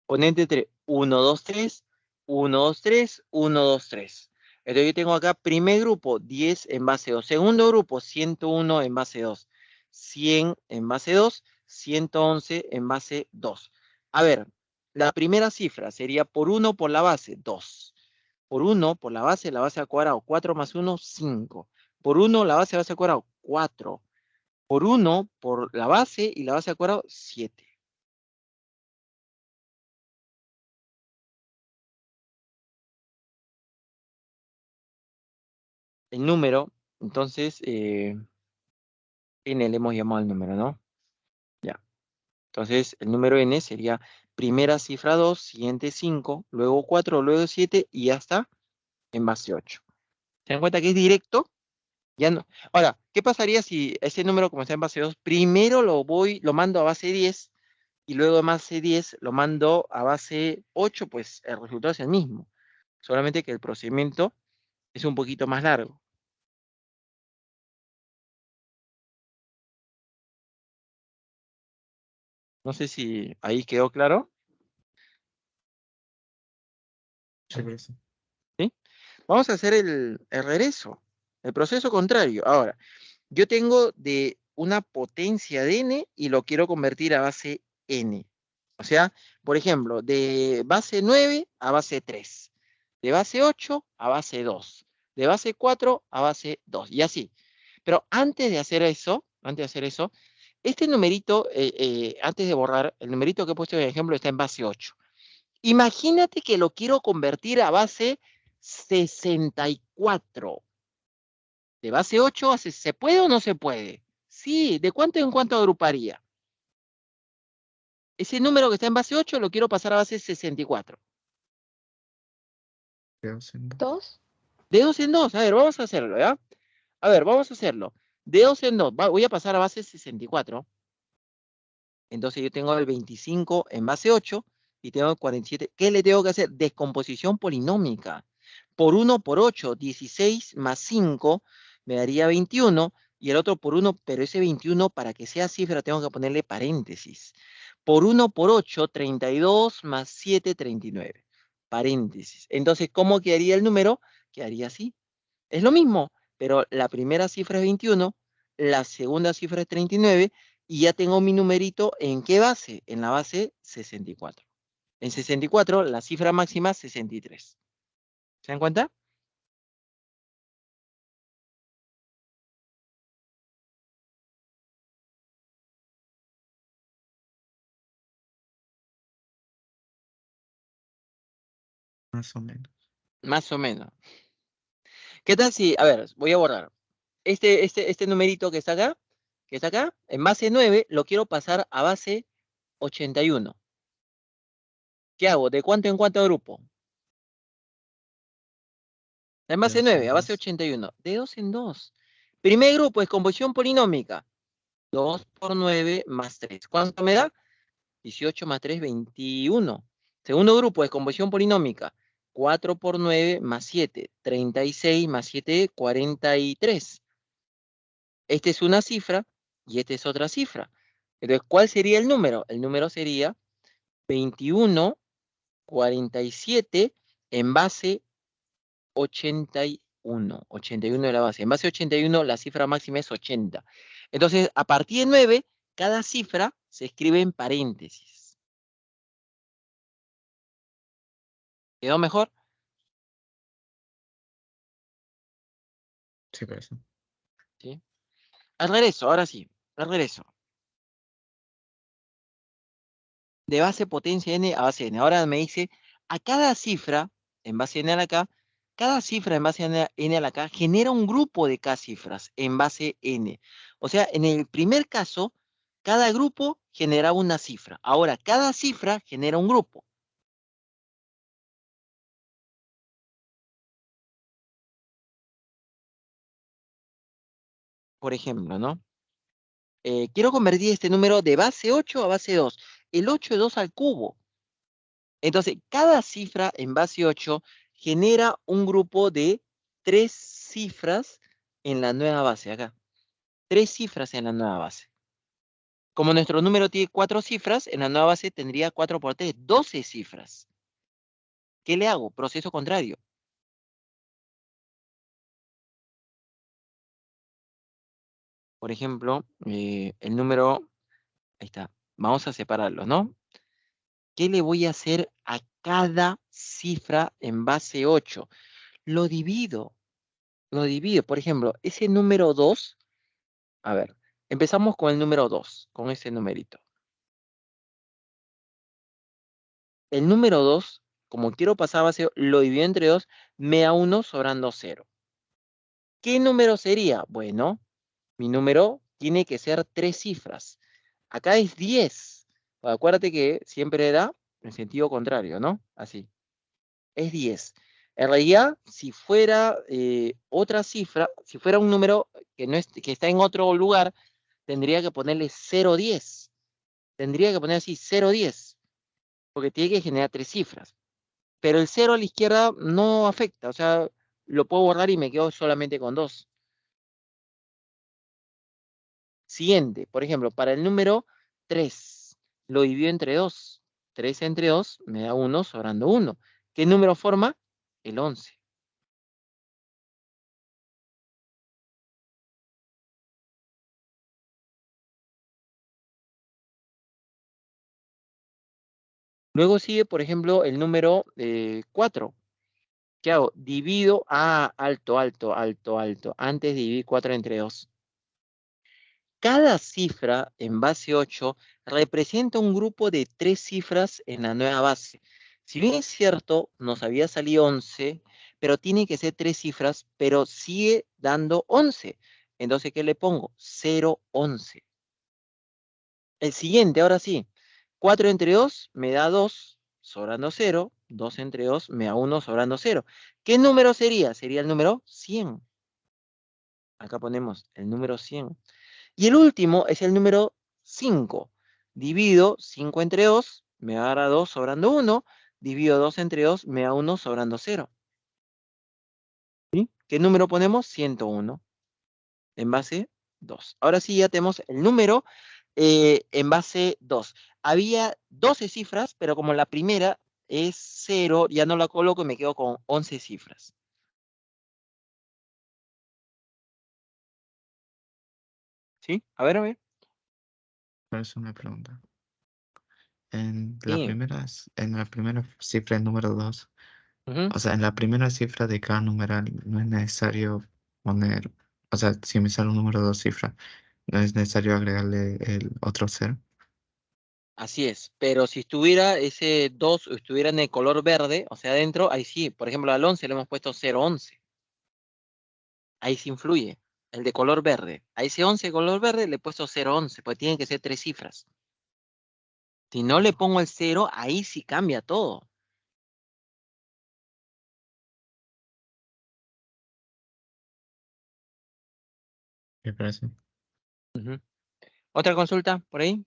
Exponente entre 1, 2, 3, 1, 2, 3, 1, 2, 3. Entonces yo tengo acá primer grupo 10 en base 2. Segundo grupo 101 en base 2. 100 en base 2. 111 en base 2. A ver, la primera cifra sería por 1 por la base, 2. Por 1 por la base al cuadrado, 4 más 1, 5. Por 1 la base al cuadrado, 4. Por 1 por la base y la base al cuadrado, 7. El número, entonces, n le hemos llamado el número, ¿no? Ya. Entonces, el número n sería primera cifra 2, siguiente 5, luego 4, luego 7 y ya está en base 8. ¿Se dan cuenta que es directo? Ya no. Ahora, ¿qué pasaría si ese número, como está en base 2, primero lo mando a base 10 y luego de base 10 lo mando a base 8? Pues el resultado es el mismo. Solamente que el procedimiento es un poquito más largo. No sé si ahí quedó claro. Sí, profe. ¿Sí? Vamos a hacer el regreso, el proceso contrario. Ahora, yo tengo de una potencia de n y lo quiero convertir a base n. O sea, por ejemplo, de base 9 a base 3, de base 8 a base 2, de base 4 a base 2, y así. Pero antes de hacer eso, este numerito, antes de borrar, el numerito que he puesto en ejemplo está en base 8. Imagínate que lo quiero convertir a base 64. De base 8, ¿se puede o no se puede? Sí, ¿de cuánto en cuánto agruparía? Ese número que está en base 8 lo quiero pasar a base 64. Quedos en 2. 2. De 2 en 2, a ver, vamos a hacerlo, ¿ya? A ver, vamos a hacerlo. De 2 en 2, voy a pasar a base 64. Entonces yo tengo el 25 en base 8 y tengo el 47. ¿Qué le tengo que hacer? Descomposición polinómica. Por 1 por 8, 16 más 5 me daría 21 y el otro por 1, pero ese 21 para que sea cifra tengo que ponerle paréntesis. Por 1 por 8, 32 más 7, 39. Paréntesis. Entonces, ¿cómo quedaría el número? Quedaría así. Es lo mismo, pero la primera cifra es 21, la segunda cifra es 39 y ya tengo mi numerito ¿en qué base? En la base 64. En 64, la cifra máxima es 63. ¿Se dan cuenta? Más o menos. Más o menos. ¿Qué tal si, a ver, voy a borrar. Este numerito que está acá, en base 9, lo quiero pasar a base 81. ¿Qué hago? ¿De cuánto en cuánto grupo? En De base 2 9, en a base 2. 81. De 2 en 2. Primer grupo es composición polinómica. 2 por 9 más 3. ¿Cuánto me da? 18 más 3, 21. Segundo grupo es composición polinómica. 4 por 9 más 7, 36 más 7, 43. Esta es una cifra y esta es otra cifra. Entonces, ¿cuál sería el número? El número sería 21, 47 en base 81. 81 de la base. En base 81 la cifra máxima es 80. Entonces, a partir de 9, cada cifra se escribe en paréntesis. ¿Quedó mejor? Sí, por eso. ¿Sí? Al regreso, ahora sí. Al regreso. De base potencia n a base n. Ahora me dice, a cada cifra, en base n a la k, cada cifra en base n a la k genera un grupo de k cifras en base n. O sea, en el primer caso, cada grupo genera una cifra. Ahora, cada cifra genera un grupo. Por ejemplo, ¿no? Quiero convertir este número de base 8 a base 2. El 8 es 2 al cubo. Entonces, cada cifra en base 8 genera un grupo de 3 cifras en la nueva base acá. 3 cifras en la nueva base. Como nuestro número tiene 4 cifras, en la nueva base tendría 4 por 3, 12 cifras. ¿Qué le hago? Proceso contrario. Por ejemplo, el número, ahí está, vamos a separarlo, ¿no? ¿Qué le voy a hacer a cada cifra en base 8? Lo divido. Por ejemplo, ese número 2, a ver, empezamos con el número 2, con ese numerito. El número 2, como quiero pasar a base, lo divido entre 2, me da 1 sobrando 0. ¿Qué número sería? Bueno, mi número tiene que ser 3 cifras. Acá es 10. Acuérdate que siempre da en sentido contrario, ¿no? Así. Es 10. En realidad, si fuera otra cifra, si fuera un número que está en otro lugar, tendría que ponerle 0,10. Tendría que poner así 0,10, porque tiene que generar 3 cifras. Pero el 0 a la izquierda no afecta, o sea, lo puedo borrar y me quedo solamente con 2. Siguiente, por ejemplo, para el número 3, lo divido entre 2. 3 entre 2 me da 1 sobrando 1. ¿Qué número forma? El 11. Luego sigue, por ejemplo, el número 4. ¿Qué hago? Divido a alto, alto, alto, alto. Antes dividir 4 entre 2. Cada cifra en base 8 representa un grupo de 3 cifras en la nueva base. Si bien es cierto, nos había salido 11, pero tiene que ser 3 cifras, pero sigue dando 11. Entonces, ¿qué le pongo? 0, 11. El siguiente, ahora sí. 4 entre 2 me da 2, sobrando 0. 2 entre 2 me da 1, sobrando 0. ¿Qué número sería? Sería el número 100. Acá ponemos el número 100. Y el último es el número 5. Divido 5 entre 2, me va a dar 2 sobrando 1. Divido 2 entre 2, me da 1 sobrando 0. ¿Sí? ¿Qué número ponemos? 101. En base 2. Ahora sí ya tenemos el número en base 2. Había 12 cifras, pero como la primera es 0, ya no la coloco y me quedo con 11 cifras. ¿Sí? A ver, a ver. Por eso me pregunta. En Sí. en la primera cifra, el número 2, Ujú. o sea, en la primera cifra de cada numeral no es necesario poner, o sea, si me sale un número de 2 cifras, no es necesario agregarle el otro 0. Así es, pero si estuviera ese 2 o estuviera en el color verde, o sea, adentro, ahí sí. Por ejemplo, al 11 le hemos puesto 0,11. Ahí sí influye. El de color verde. A ese 11 de color verde le he puesto 0,11, porque tienen que ser 3 cifras. Si no le pongo el 0, ahí sí cambia todo. Me parece. Ujú. ¿Otra consulta por ahí?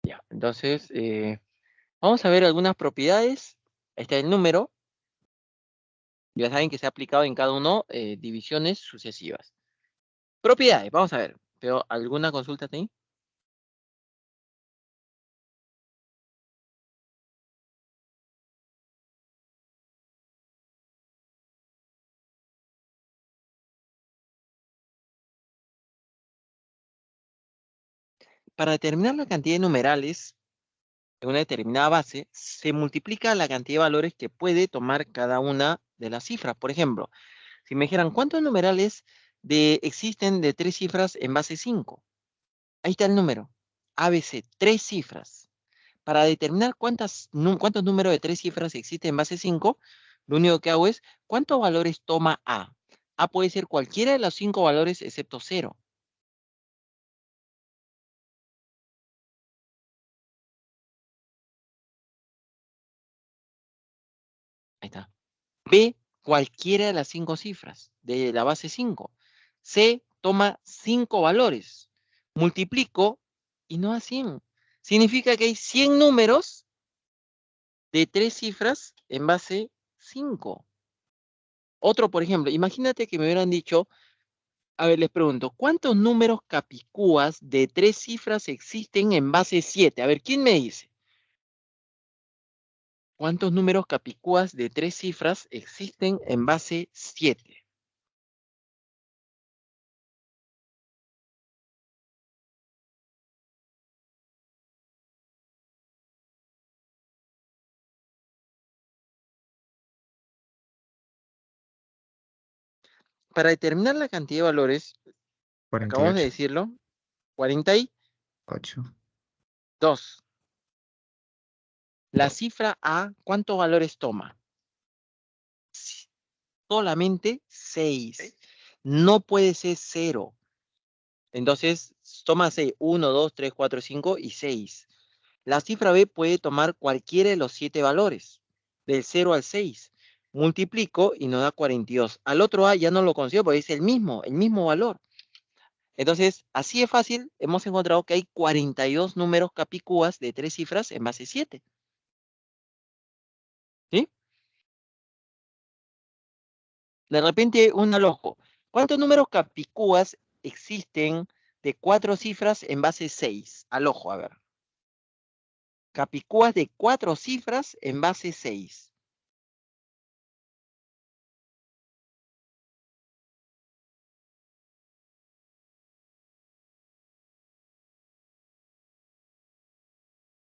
Ya, entonces, vamos a ver algunas propiedades Ahí está el número. Ya saben que se ha aplicado en cada uno divisiones sucesivas. Propiedades, vamos a ver. ¿Pero alguna consulta ahí? Para determinar la cantidad de numerales en una determinada base, se multiplica la cantidad de valores que puede tomar cada una de las cifras. Por ejemplo, si me dijeran, ¿cuántos numerales existen de 3 cifras en base 5? Ahí está el número. ABC, 3 cifras. Para determinar cuántos números de 3 cifras existen en base 5, lo único que hago es, ¿cuántos valores toma A? A puede ser cualquiera de los 5 valores excepto 0. Ahí está. B, cualquiera de las 5 cifras de la base 5. C, toma 5 valores. Multiplico y no da 100. Significa que hay 100 números de 3 cifras en base 5. Otro, por ejemplo, imagínate que me hubieran dicho, a ver, les pregunto, ¿cuántos números capicúas de 3 cifras existen en base 7? A ver, ¿quién me dice? ¿Cuántos números capicúas de 3 cifras existen en base 7? Para determinar la cantidad de valores, acabamos de 48. decirlo, 42. 8. La cifra A, ¿cuántos valores toma? Solamente 6. No puede ser 0. Entonces, toma 6. 1, 2, 3, 4, 5 y 6. La cifra B puede tomar cualquiera de los 7 valores, del 0 al 6. Multiplico y nos da 42. Al otro A ya no lo consigo porque es el mismo valor. Entonces, así es fácil, hemos encontrado que hay 42 números capicúas de 3 cifras en base 7. ¿Sí? De repente, un al ojo. ¿Cuántos números capicúas existen de 4 cifras en base 6? Al ojo, a ver. Capicúas de 4 cifras en base 6.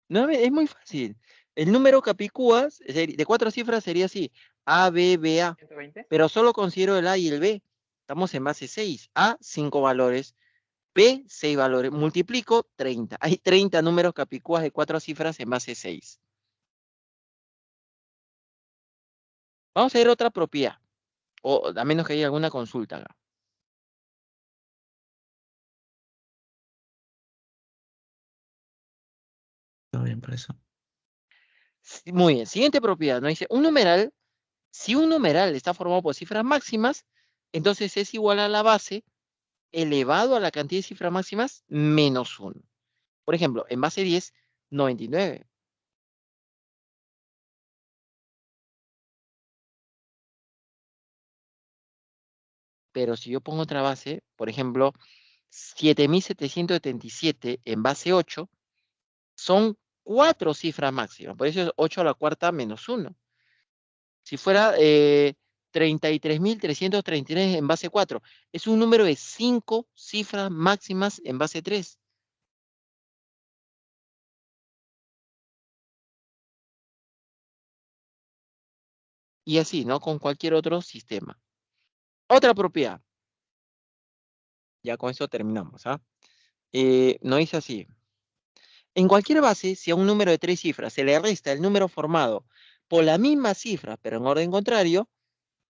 No, es muy fácil. El número capicúas de 4 cifras sería así. A, B, B, A. 120. Pero solo considero el A y el B. Estamos en base 6. A, 5 valores. B, 6 valores. Multiplico 30. Hay 30 números capicúas de 4 cifras en base 6. Vamos a ver otra propiedad. O a menos que haya alguna consulta acá. Todo bien por eso. Sí, muy bien. Siguiente propiedad. Nos dice, si un numeral está formado por cifras máximas, entonces es igual a la base elevado a la cantidad de cifras máximas menos 1. Por ejemplo, en base 10, 99. Pero si yo pongo otra base, por ejemplo, 7777 en base 8, son 4 cifras máximas. Por eso es 8 a la cuarta menos 1. Si fuera 33.333 en base 4, es un número de 5 cifras máximas en base 3. Y así, ¿no? Con cualquier otro sistema. Otra propiedad. Ya con eso terminamos, ¿ah? Nos dice así. En cualquier base, si a un número de 3 cifras se le resta el número formado por la misma cifra, pero en orden contrario,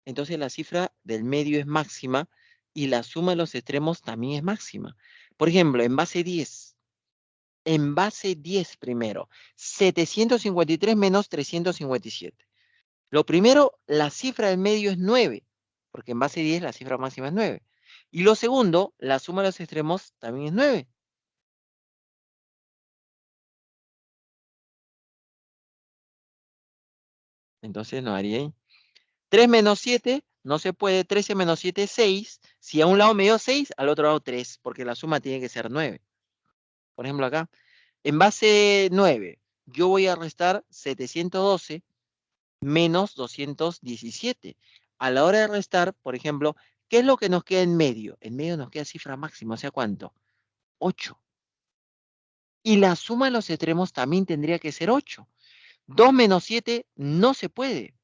entonces la cifra del medio es máxima y la suma de los extremos también es máxima. Por ejemplo, en base 10 primero, 753 menos 357. Lo primero, la cifra del medio es 9, porque en base 10 la cifra máxima es 9. Y lo segundo, la suma de los extremos también es 9. Entonces nos haría ahí. 3 menos 7 no se puede. 13 menos 7 es 6. Si a un lado me dio 6, al otro lado 3, porque la suma tiene que ser 9. Por ejemplo, acá, en base 9, yo voy a restar 712 menos 217. A la hora de restar, por ejemplo, ¿qué es lo que nos queda en medio? En medio nos queda cifra máxima, o sea, ¿cuánto? 8. Y la suma de los extremos también tendría que ser 8. 2 menos 7 no se puede.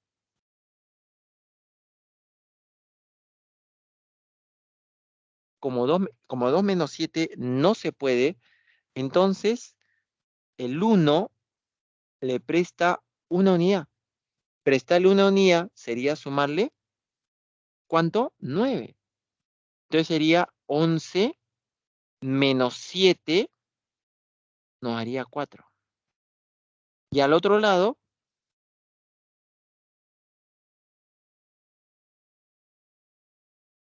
Como 2 menos 7 no se puede, entonces el 1 le presta una unidad. Prestarle una unidad sería sumarle, ¿cuánto? 9. Entonces sería 11 menos 7 nos haría 4. Y al otro lado,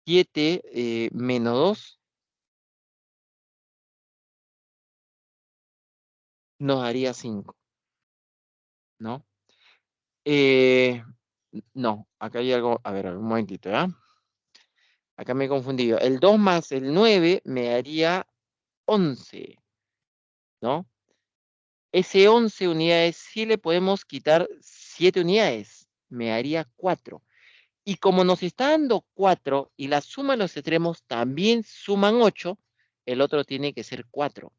7 menos 2 nos haría 5, ¿no? No, acá hay algo, a ver, un momentito, ¿ya? Acá me he confundido. El 2 más el 9 me daría 11, ¿no? Ese 11 unidades sí le podemos quitar 7 unidades, me daría 4. Y como nos está dando 4 y la suma de los extremos también suman 8, el otro tiene que ser 4.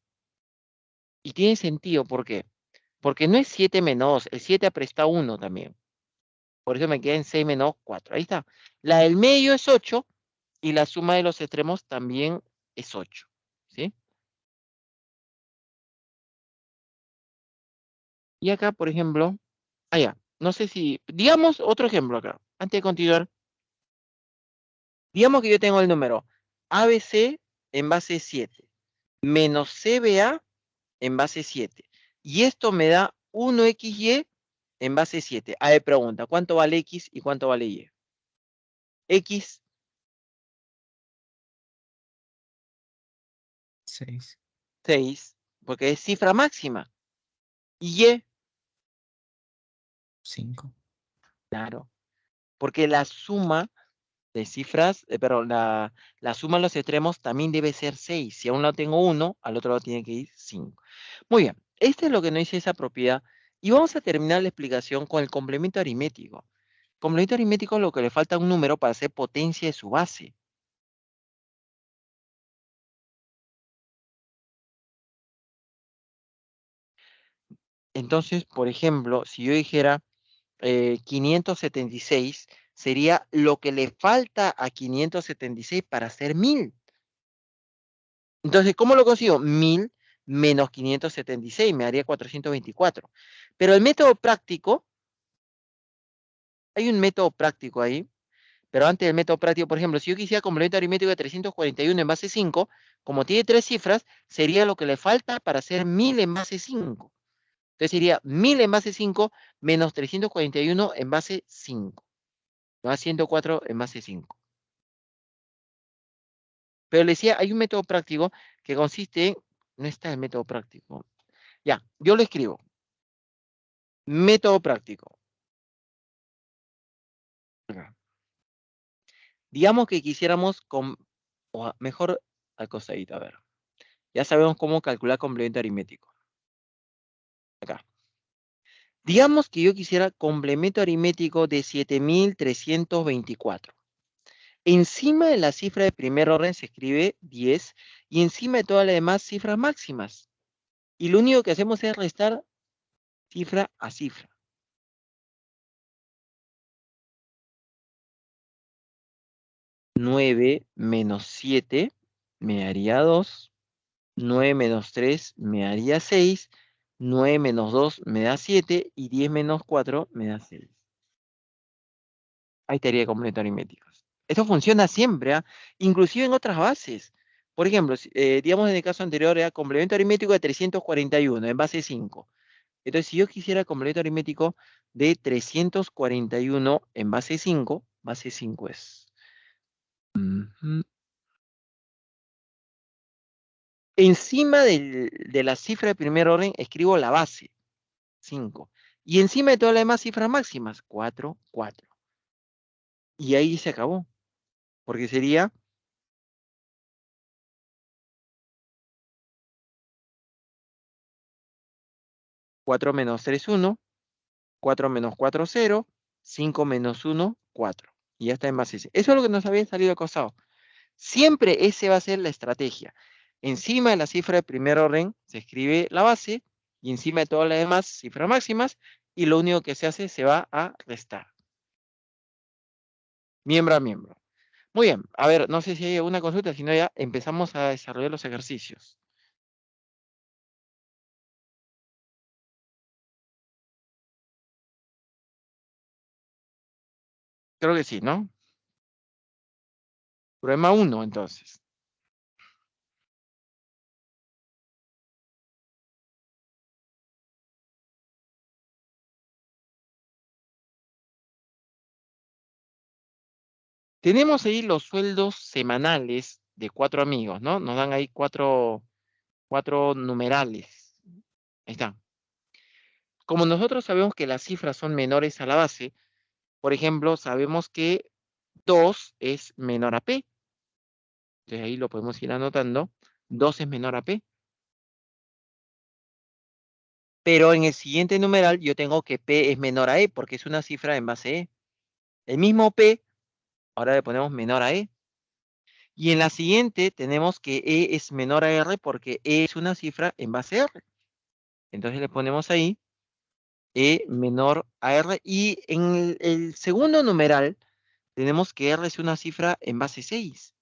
Y tiene sentido, ¿por qué? Porque no es 7 menos 2, el 7 apresta 1 también. Por eso me queda en 6 menos 4. Ahí está. La del medio es 8 y la suma de los extremos también es 8. ¿Sí? Y acá, por ejemplo, allá, no sé si, digamos otro ejemplo acá, antes de continuar. Digamos que yo tengo el número ABC en base 7, menos CBA en base 7. Y esto me da 1XY en base 7. A ver, pregunta, ¿cuánto vale X y cuánto vale Y? X, 6. 6, porque es cifra máxima. Y, 5. claro, porque la suma de cifras, perdón, la suma de los extremos también debe ser 6. Si a un lado tengo 1, al otro lado tiene que ir 5. Muy bien, este es lo que nos dice esa propiedad. Y vamos a terminar la explicación con el complemento aritmético. Complemento aritmético es lo que le falta a un número para hacer potencia de su base. Entonces, por ejemplo, si yo dijera 576, sería lo que le falta a 576 para hacer 1000. Entonces, ¿cómo lo consigo? 1000 menos 576 me daría 424. Pero el método práctico, hay un método práctico ahí, pero antes del método práctico, por ejemplo, si yo quisiera complemento aritmético de 341 en base 5, como tiene 3 cifras, sería lo que le falta para hacer 1000 en base 5. Entonces sería 1000 en base 5 menos 341 en base 5. Más 104 en base 5. Pero le decía, hay un método práctico que consiste en, no está el método práctico. Ya, yo lo escribo. Método práctico. Digamos que quisiéramos, o mejor al costadito, a ver. Ya sabemos cómo calcular complemento aritmético. Acá. Digamos que yo quisiera complemento aritmético de 7324. Encima de la cifra de primer orden se escribe 10 y encima de todas las demás cifras máximas. Y lo único que hacemos es restar cifra a cifra. 9 menos 7 me daría 2. 9 menos 3 me daría 6. 9 menos 2 me da 7. Y 10 menos 4 me da 6. Ahí estaría completo aritméticos. Esto funciona siempre, ¿ah? Inclusive en otras bases. Por ejemplo, digamos en el caso anterior era complemento aritmético de 341 en base 5. Entonces, si yo quisiera complemento aritmético de 341 en base 5 es. Ujú. Encima de la cifra de primer orden escribo la base, 5. Y encima de todas las demás cifras máximas, 4, 4. Y ahí se acabó. Porque sería 4 menos 3, 1. 4 menos 4, 0. 5 menos 1, 4. Y ya está en base ese. Eso es lo que nos había salido al costado. Siempre esa va a ser la estrategia. Encima de la cifra de primer orden se escribe la base y encima de todas las demás cifras máximas y lo único que se hace se va a restar. Miembro a miembro. Muy bien. A ver, no sé si hay alguna consulta, si no ya empezamos a desarrollar los ejercicios. Creo que sí, ¿no? Problema 1, entonces. Tenemos ahí los sueldos semanales de 4 amigos, ¿no? Nos dan ahí cuatro numerales. Ahí está. Como nosotros sabemos que las cifras son menores a la base, por ejemplo, sabemos que 2 es menor a P. Entonces ahí lo podemos ir anotando. 2 es menor a P. Pero en el siguiente numeral yo tengo que P es menor a E porque es una cifra en base E. El mismo P, ahora le ponemos menor a E. Y en la siguiente tenemos que E es menor a R porque E es una cifra en base a R. Entonces le ponemos ahí E menor a R. Y en el segundo numeral tenemos que R es una cifra en base 6.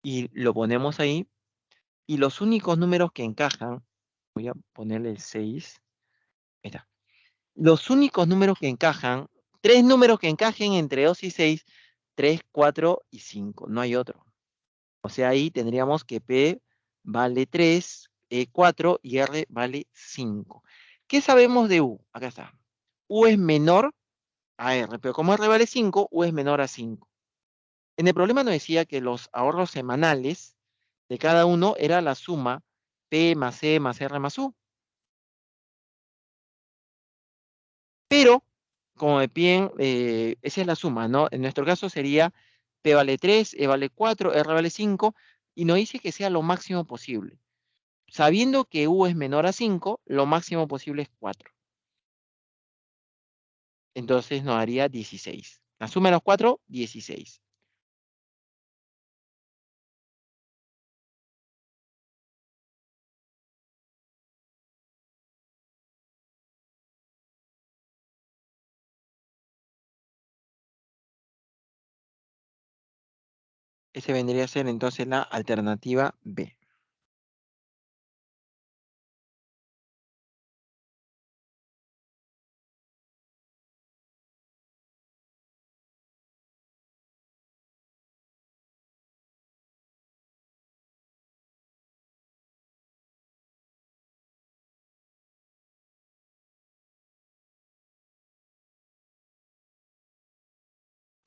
Y lo ponemos ahí. Y los únicos números que encajan, voy a ponerle el 6. Ahí está. Los únicos números que encajan, 3 números que encajen entre 2 y 6, 3, 4 y 5. No hay otro. O sea, ahí tendríamos que P vale 3, E 4 y R vale 5. ¿Qué sabemos de U? Acá está. U es menor a R, pero como R vale 5, U es menor a 5. En el problema nos decía que los ahorros semanales de cada uno era la suma P más E más R más U. Pero, como me piden, esa es la suma, ¿no? En nuestro caso sería P vale 3, E vale 4, R vale 5, y nos dice que sea lo máximo posible. Sabiendo que U es menor a 5, lo máximo posible es 4. Entonces nos daría 16. La suma de los 4, 16. Ese vendría a ser entonces la alternativa B.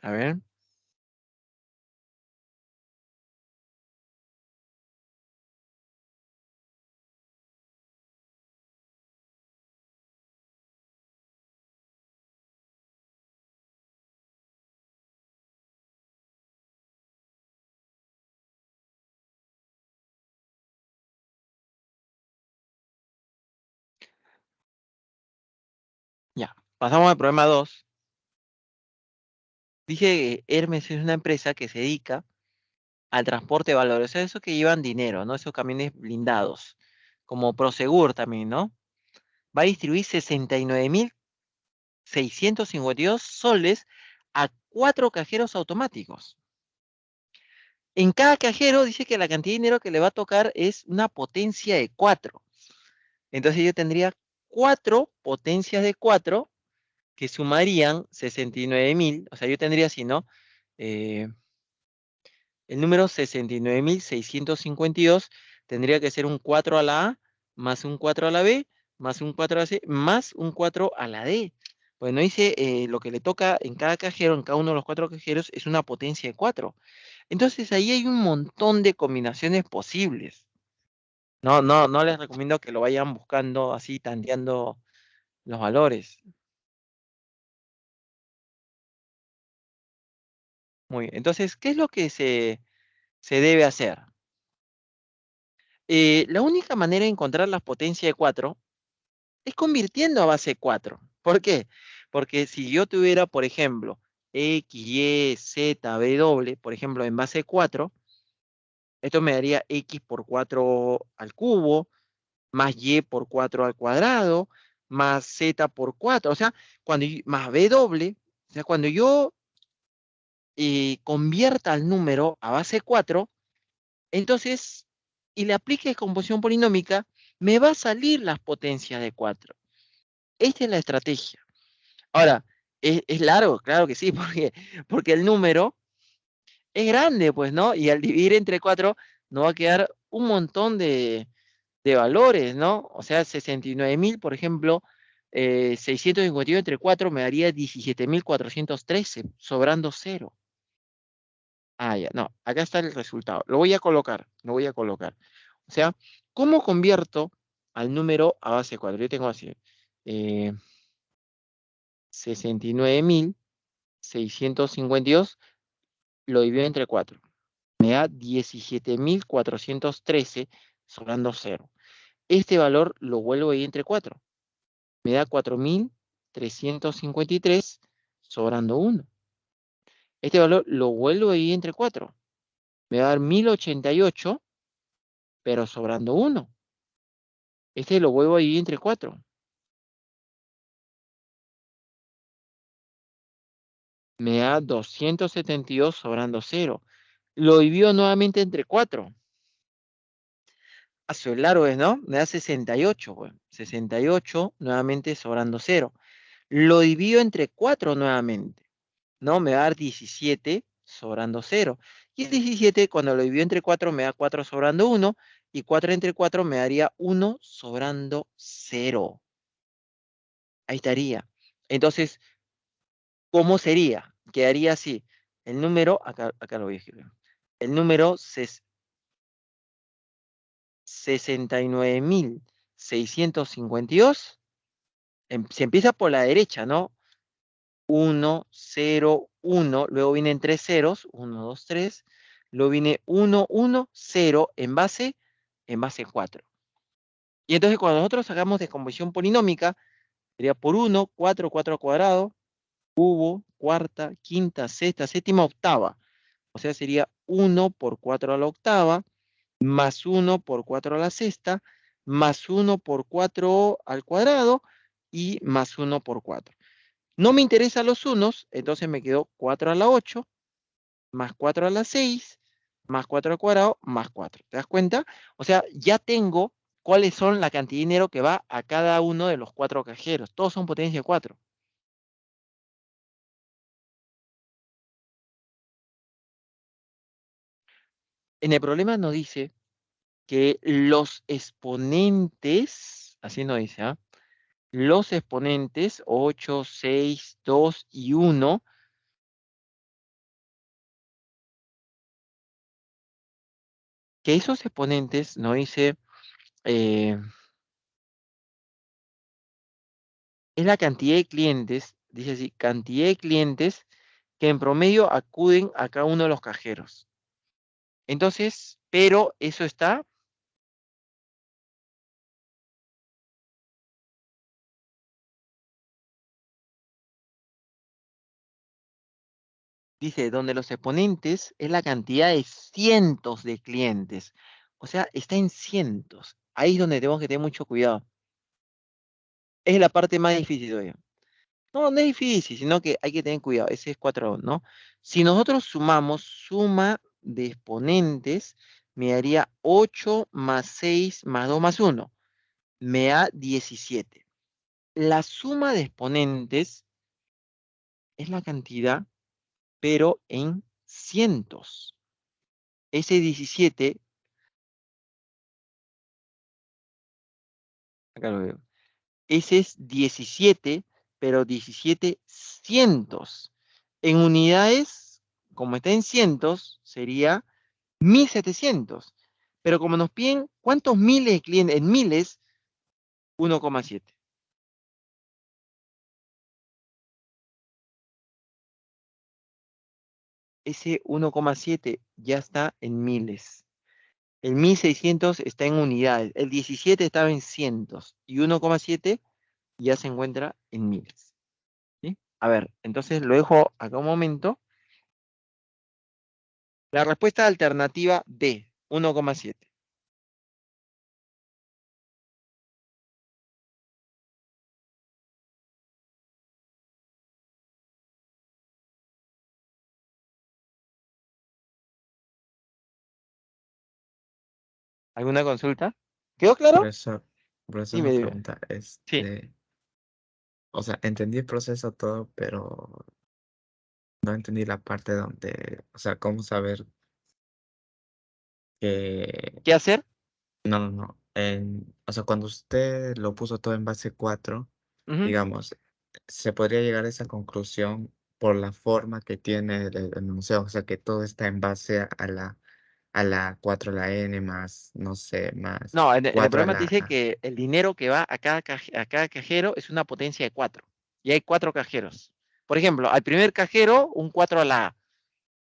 A ver. Ya. Pasamos al problema 2. Dije que Hermes es una empresa que se dedica al transporte de valores, o sea, esos que llevan dinero, ¿no? Esos camiones blindados, como Prosegur también, ¿no? Va a distribuir 69.652 soles a 4 cajeros automáticos. En cada cajero dice que la cantidad de dinero que le va a tocar es una potencia de 4. Entonces yo tendría 4 potencias de 4 que sumarían 69.000, o sea, yo tendría así, ¿no? Eh, El número 69.652 tendría que ser un 4 a la A, más un 4 a la B, más un 4 a la C, más un 4 a la D. Bueno, dice lo que le toca en cada cajero, en cada uno de los 4 cajeros, es una potencia de 4. Entonces ahí hay un montón de combinaciones posibles. No les recomiendo que lo vayan buscando así, tanteando los valores. Muy bien. Entonces, ¿qué es lo que se debe hacer? La única manera de encontrar la potencia de 4 es convirtiendo a base 4. ¿Por qué? Porque si yo tuviera, por ejemplo, X, Y, Z, W, por ejemplo, en base 4, esto me daría X por 4 al cubo, más Y por 4 al cuadrado, más Z por 4. O sea, más W, o sea, cuando yo convierta el número a base 4, entonces, y le aplique descomposición polinómica, me va a salir las potencias de 4. Esta es la estrategia. Ahora, es largo, claro que sí, porque el número es grande, pues, ¿no? Y al dividir entre 4 nos va a quedar un montón de valores, ¿no? O sea, 69.000, por ejemplo, 651 entre 4 me daría 17.413, sobrando 0. Ah, ya, no, acá está el resultado. Lo voy a colocar, lo voy a colocar. O sea, ¿cómo convierto al número a base 4? Yo tengo así, 69.652, lo divido entre 4. Me da 17.413, sobrando 0. Este valor lo vuelvo ahí entre 4. Me da 4.353, sobrando 1. Este valor lo vuelvo ahí entre 4. Me va a dar 1.088, pero sobrando 1. Este lo vuelvo ahí entre 4. Me da 272, sobrando 0. Lo divido nuevamente entre 4. A su largo es, ¿no? Me da 68, bueno. 68, nuevamente sobrando 0. Lo divido entre 4 nuevamente, ¿no? Me va a dar 17, sobrando 0. Y el 17, cuando lo divido entre 4, me da 4 sobrando 1. Y 4 entre 4 me daría 1 sobrando 0. Ahí estaría. Entonces, ¿cómo sería? Quedaría así. El número, acá lo voy a escribir. El número 69.652. Se empieza por la derecha, ¿no? 1, 0, 1. Luego vienen 3 ceros. 1, 2, 3. Luego viene 1, 1, 0 en base 4. Y entonces cuando nosotros sacamos descomposición polinómica, sería por 1, 4, 4 al cuadrado, cubo, cuarta, quinta, sexta, séptima, octava. O sea, sería 1 por 4 a la octava, más 1 por 4 a la sexta, más 1 por 4 al cuadrado y más 1 por 4. No me interesan los unos, entonces me quedó 4 a la 8, más 4 a la 6, más 4 al cuadrado, más 4. ¿Te das cuenta? O sea, ya tengo cuáles son la cantidad de dinero que va a cada uno de los 4 cajeros. Todos son potencia 4. En el problema nos dice que los exponentes, así nos dice, ¿ah? Los exponentes 8, 6, 2 y 1, que esos exponentes nos dice, eh, es la cantidad de clientes, dice así, cantidad de clientes que en promedio acuden a cada uno de los cajeros. Entonces, pero eso está, dice, donde los exponentes es la cantidad de cientos de clientes. O sea, está en cientos. Ahí es donde tenemos que tener mucho cuidado. Es la parte más difícil todavía. No, no es difícil, sino que hay que tener cuidado. Ese es 4, ¿no? Si nosotros sumamos suma de exponentes, me daría 8 más 6 más 2 más 1. Me da 17. La suma de exponentes es la cantidad, pero en cientos. Ese 17, acá lo veo. Ese es 17, pero 17 cientos. En unidades, como está en cientos, sería 1.700. Pero como nos piden cuántos miles de clientes, en miles, 1,7. Ese 1,7 ya está en miles. El 1600 está en unidades. El 17 estaba en cientos. Y 1,7 ya se encuentra en miles. ¿Sí? A ver, entonces lo dejo acá un momento. La respuesta alternativa D, 1,7. ¿Alguna consulta? ¿Quedó claro? Profesor, profesor, Dime, una dime. pregunta. Sí. O sea, entendí el proceso todo, pero no entendí la parte donde, o sea, cómo saber que, ¿Qué hacer? no, no, no. O sea, cuando usted lo puso todo en base 4, Ujú. digamos, se podría llegar a esa conclusión por la forma que tiene el enunciado, o sea, que todo está en base a la 4 a la n más, no sé, más No, en el 4 a programa te la dice a. que el dinero que va a cada cajero es una potencia de 4. Y hay 4 cajeros. Por ejemplo, al primer cajero, un 4 a la A.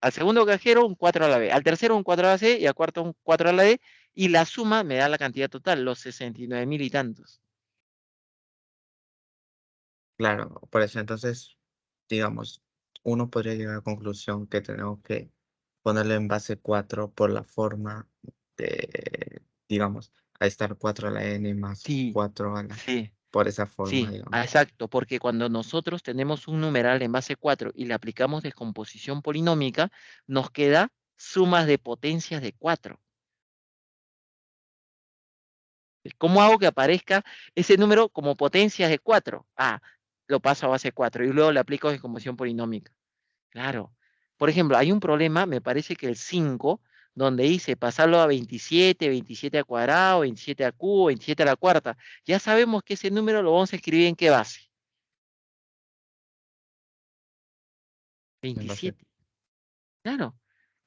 Al segundo cajero, un 4 a la B. Al tercero, un 4 a la C. Y al cuarto, un 4 a la D. Y la suma me da la cantidad total, los 69.000 y tantos. Claro, por eso entonces, digamos, uno podría llegar a la conclusión que tenemos que ponerle en base 4 por la forma de, digamos, a estar 4 a la n más Sí, 4 a la, sí. por esa forma, Sí, digamos. exacto, porque cuando nosotros tenemos un numeral en base 4 y le aplicamos descomposición polinómica, nos queda sumas de potencias de 4. ¿Cómo hago que aparezca ese número como potencias de 4? Ah, lo paso a base 4 y luego le aplico descomposición polinómica. Claro. Por ejemplo, hay un problema, me parece que el 5, donde dice pasarlo a 27, 27 al cuadrado, 27 a cubo, 27 a la cuarta. Ya sabemos que ese número lo vamos a escribir en qué base. En base, 27. Claro,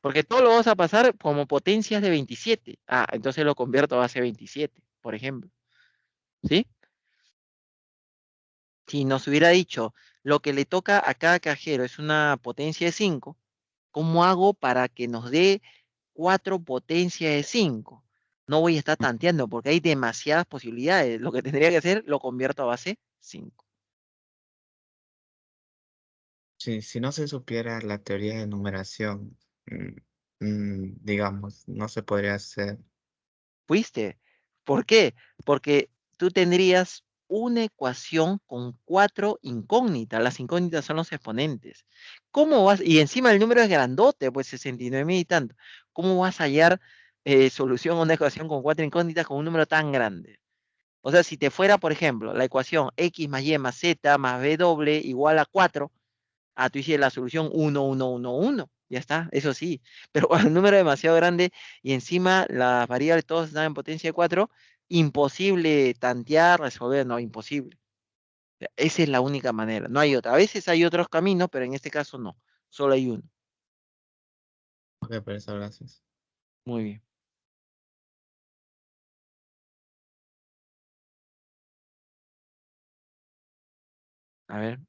porque todo lo vas a pasar como potencias de 27. Ah, entonces lo convierto a base 27, por ejemplo. ¿Sí? Si nos hubiera dicho lo que le toca a cada cajero es una potencia de 5, ¿cómo hago para que nos dé 4 potencias de 5? No voy a estar tanteando porque hay demasiadas posibilidades. Lo que tendría que hacer lo convierto a base 5. si no se supiera la teoría de numeración, digamos, no se podría hacer. ¿Fuiste? ¿Por qué? Porque tú tendrías una ecuación con 4 incógnitas. Las incógnitas son los exponentes. ¿Cómo vas? Y encima el número es grandote, pues 69.000 y tanto. ¿Cómo vas a hallar solución a una ecuación con 4 incógnitas con un número tan grande? O sea, si te fuera, por ejemplo, la ecuación x más y más z más b doble igual a 4, tú hiciste la solución 1, 1, 1, 1. Ya está, eso sí. Pero cuando el número es demasiado grande y encima las variables todas están en potencia de 4, imposible tantear, resolver, no, imposible. Esa es la única manera, no hay otra. A veces hay otros caminos, pero en este caso no, solo hay uno. Ok, por eso, gracias. Muy bien. A ver,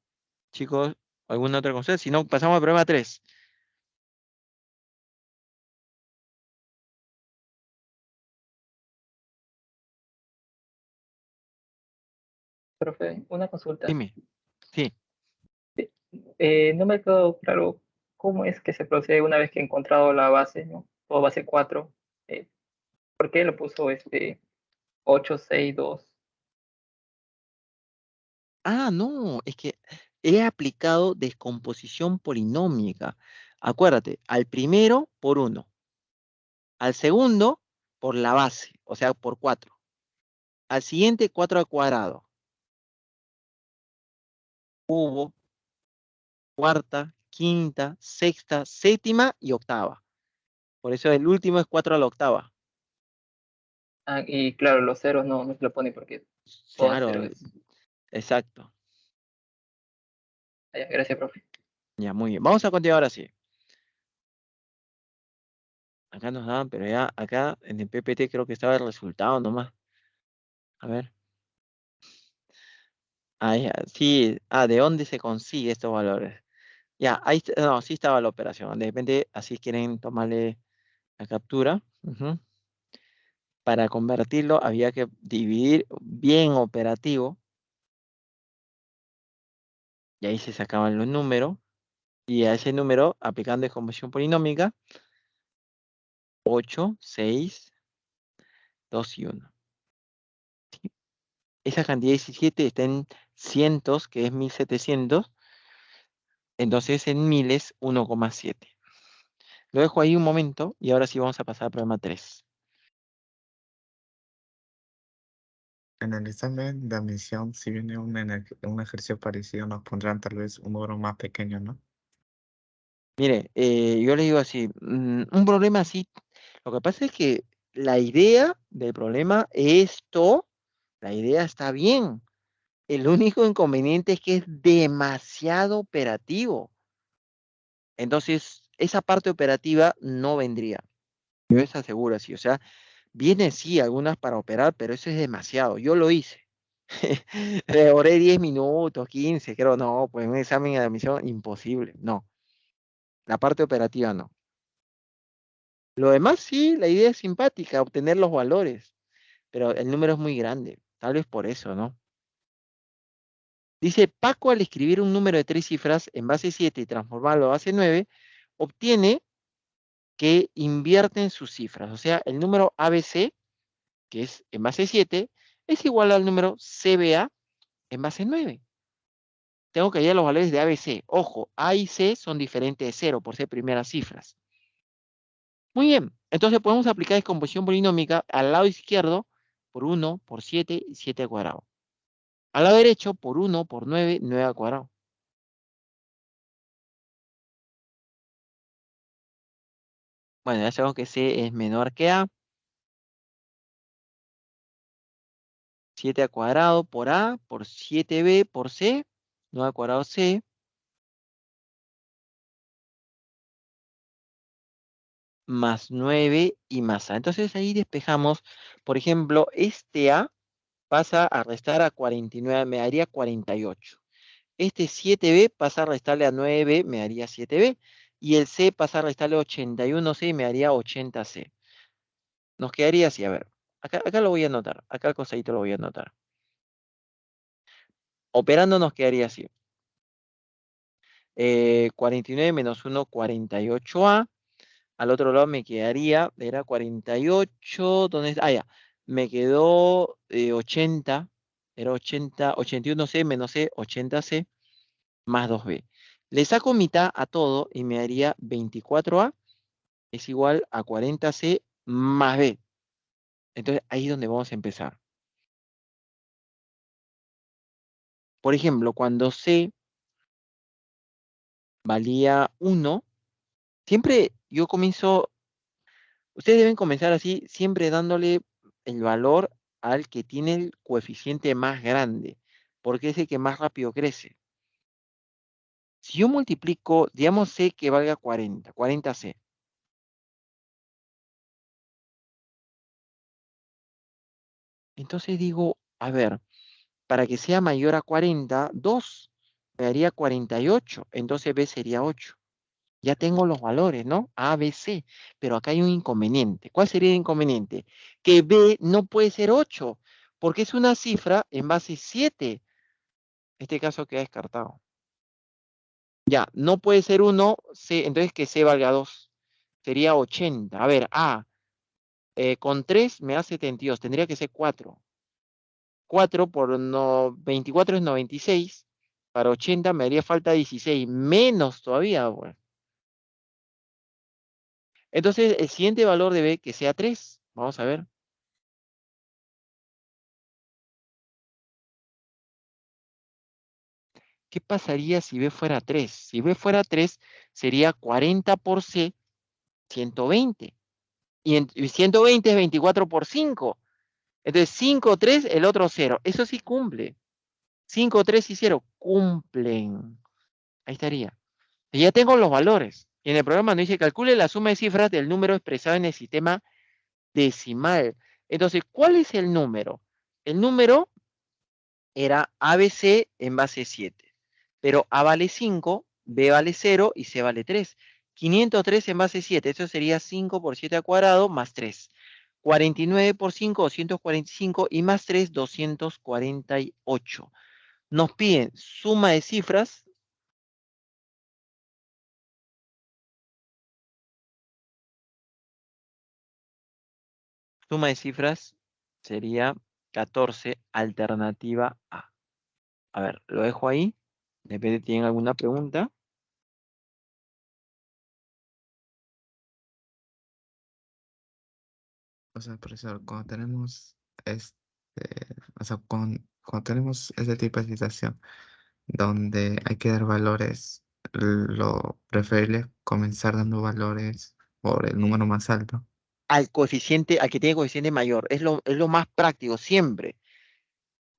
chicos, ¿alguna otra cosa? Si no, pasamos al problema 3. Profe, una consulta. Dime. Sí. No me quedó claro cómo es que se procede una vez que he encontrado la base, ¿no? O base 4. Eh, ¿Por qué lo puso 8, 6, 2? No, es que he aplicado descomposición polinómica. Acuérdate, al primero por 1, al segundo por la base, o sea, por 4, al siguiente 4 al cuadrado, cubo, cuarta, quinta, sexta, séptima y octava. Por eso el último es 4 a la octava. Y claro, los ceros no se lo pone porque todo Claro, cero es. exacto. Ah, ya, gracias, profe. Ya, muy bien. Vamos a continuar así. Acá nos daban, pero ya acá en el PPT creo que estaba el resultado nomás. A ver. Ah, ya, sí. Ah, ¿de dónde se consigue estos valores? Ya, ahí no, sí estaba la operación. De repente, así quieren tomarle la captura. Ujú. Para convertirlo había que dividir bien operativo. Y ahí se sacaban los números. Y a ese número, aplicando descomposición polinómica, 8, 6, 2 y 1. Esa cantidad 17 está en cientos, que es 1700. Entonces en miles, 1,7. Lo dejo ahí un momento y ahora sí vamos a pasar al problema 3. En el examen de admisión, si viene un ejercicio parecido, nos pondrán tal vez un número más pequeño, ¿no? Mire, yo le digo así, un problema así, lo que pasa es que la idea del problema es esto, la idea está bien. El único inconveniente es que es demasiado operativo. Entonces, esa parte operativa no vendría. Yo les aseguro así, o sea, viene sí algunas para operar, pero eso es demasiado. Yo lo hice. Demoré 10 minutos, 15, creo, no, pues un examen de admisión imposible, no. La parte operativa no. Lo demás sí, la idea es simpática, obtener los valores, pero el número es muy grande, tal vez por eso, ¿no? Dice, Paco al escribir un número de 3 cifras en base 7 y transformarlo a base 9, obtiene que invierten sus cifras. O sea, el número ABC, que es en base 7, es igual al número CBA en base 9. Tengo que hallar los valores de ABC. Ojo, A y C son diferentes de 0 por ser primeras cifras. Muy bien, entonces podemos aplicar descomposición polinómica al lado izquierdo por 1, por 7 y 7 al cuadrado. Al lado derecho por 1, por 9, 9 al cuadrado. Bueno, ya sabemos que C es menor que A. 7 al cuadrado por A, por 7B, por C. 9 al cuadrado C. Más 9 y más A. Entonces ahí despejamos, por ejemplo, este A pasa a restar a 49, me daría 48. Este 7B pasa a restarle a 9B, me daría 7B. Y el C pasa a restarle a 81C, me daría 80C. Nos quedaría así, a ver. Acá lo voy a anotar, acá el cosadito lo voy a anotar. Operando nos quedaría así. 49 menos 1, 48A. Al otro lado me quedaría, era 48, ¿dónde está? Ah, ya, me quedó 80, era 80, 81C menos C, 80C, más 2B. Le saco mitad a todo y me daría 24A es igual a 40C más B. Entonces ahí es donde vamos a empezar. Por ejemplo, cuando C valía 1, siempre yo comienzo. Ustedes deben comenzar así, siempre dándole el valor al que tiene el coeficiente más grande, porque es el que más rápido crece. Si yo multiplico, digamos C que valga 40, 40C. Entonces digo, a ver, para que sea mayor a 40, 2 me daría 48, entonces B sería 8. Ya tengo los valores, ¿no? A, B, C. Pero acá hay un inconveniente. ¿Cuál sería el inconveniente? Que B no puede ser 8, porque es una cifra en base 7. Este caso queda descartado. Ya, no puede ser 1, C, entonces que C valga 2. Sería 80. A ver, A, con 3 me da 72. Tendría que ser 4. 4 por 24 es 96. Para 80 me haría falta 16. Menos todavía, bueno. Entonces, el siguiente valor de B que sea 3. Vamos a ver. ¿Qué pasaría si B fuera 3? Si B fuera 3, sería 40 por C, 120. Y 120 es 24 por 5. Entonces, 5, 3, el otro 0. Eso sí cumple. 5, 3 y 0 cumplen. Ahí estaría. Y ya tengo los valores. Y en el programa nos dice, calcule la suma de cifras del número expresado en el sistema decimal. Entonces, ¿cuál es el número? El número era ABC en base 7, pero A vale 5, B vale 0 y C vale 3. 503 en base 7, eso sería 5 por 7 al cuadrado más 3. 49 por 5, 245 y más 3, 248. Nos piden suma de cifras. Suma de cifras sería 14, alternativa A. A ver, lo dejo ahí. Depende, ¿tienen alguna pregunta? O sea, profesor, cuando tenemos este, o sea, cuando tenemos este tipo de situación donde hay que dar valores, lo preferible es comenzar dando valores por el número más alto. Al coeficiente, al que tiene coeficiente mayor. Es lo más práctico, siempre.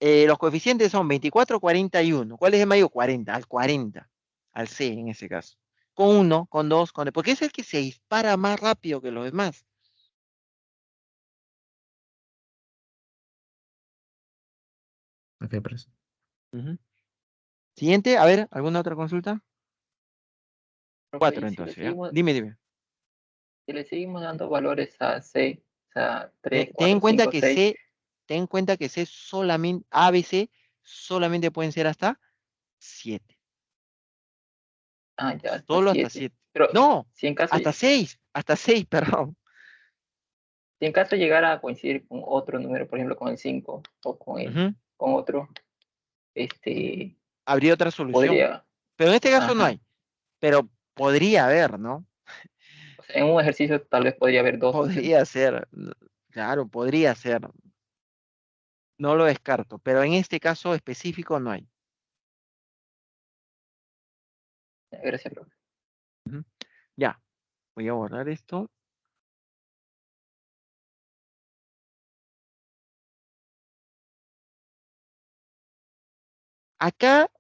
Los coeficientes son 24, 41. ¿Cuál es el mayor? 40, al 40. Al C en ese caso. Con 1, con 2, con... Porque es el que se dispara más rápido que los demás. Ok, profesor. Ujú. Siguiente, a ver, ¿alguna otra consulta? Profe, 4 y entonces, ¿ya? Dime, dime. si le seguimos dando valores a C, o sea, 3, Ten en 4, cuenta 5, que 6, C, ten en cuenta que C solamente, A, B, C solamente pueden ser hasta 7. ya hasta Solo hasta 7. 7. Pero No, si en caso, hasta 6, perdón. si en caso llegara a coincidir con otro número, por ejemplo, con el 5 o Ujú. con otro, este, Habría otra solución. podría, Pero en este caso no ajá. hay. Pero podría haber, ¿no? O sea, en un ejercicio tal vez podría haber dos opciones. Podría ser. Claro, podría ser. No lo descarto. Pero en este caso específico no hay. Gracias, profe. Ujú. Ya, voy a borrar esto. Acá,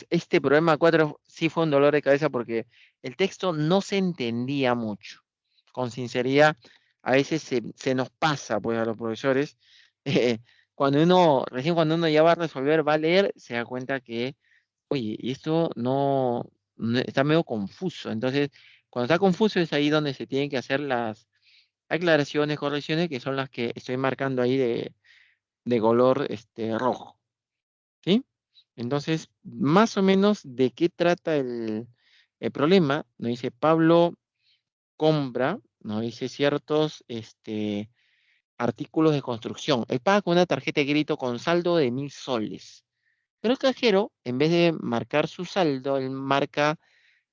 este problema 4 sí fue un dolor de cabeza porque el texto no se entendía mucho. Con sinceridad, a veces se nos pasa, pues, a los profesores. eh, recién cuando uno ya va a resolver, va a leer, se da cuenta que, oye, y esto no está medio confuso. Entonces, cuando está confuso es ahí donde se tienen que hacer las aclaraciones, correcciones, que son las que estoy marcando ahí de color rojo. ¿Sí? Entonces, más o menos de qué trata el problema. Nos dice Pablo compra, nos dice ciertos artículos de construcción. Él paga con una tarjeta de crédito con saldo de 1.000 soles. Pero el cajero, en vez de marcar su saldo, él marca,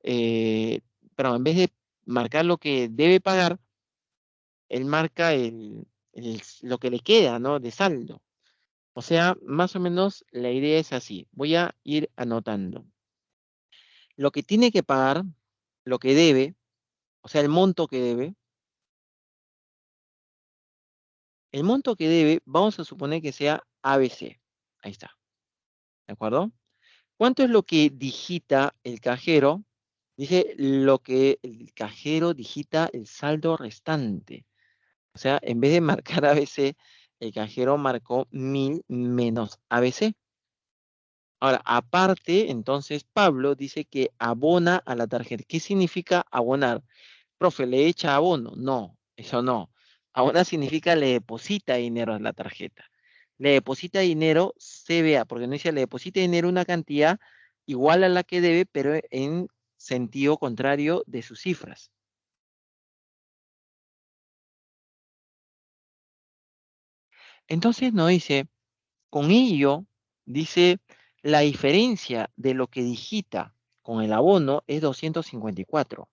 perdón, en vez de marcar lo que debe pagar, él marca lo que le queda, ¿no? De saldo. O sea, más o menos la idea es así. Voy a ir anotando. Lo que tiene que pagar, lo que debe, o sea, el monto que debe, vamos a suponer que sea ABC. Ahí está. ¿De acuerdo? ¿Cuánto es lo que digita el cajero? Dice lo que el cajero digita el saldo restante. O sea, en vez de marcar ABC, el cajero marcó 1.000 menos ABC. Ahora, aparte, entonces Pablo dice que abona a la tarjeta. ¿Qué significa abonar? Profe, ¿le echa abono? No, eso no. Abonar significa le deposita dinero a la tarjeta. Le deposita dinero CBA, porque no dice le deposita dinero una cantidad igual a la que debe, pero en sentido contrario de sus cifras. Entonces nos dice, con ello, dice, la diferencia de lo que digita con el abono es 254.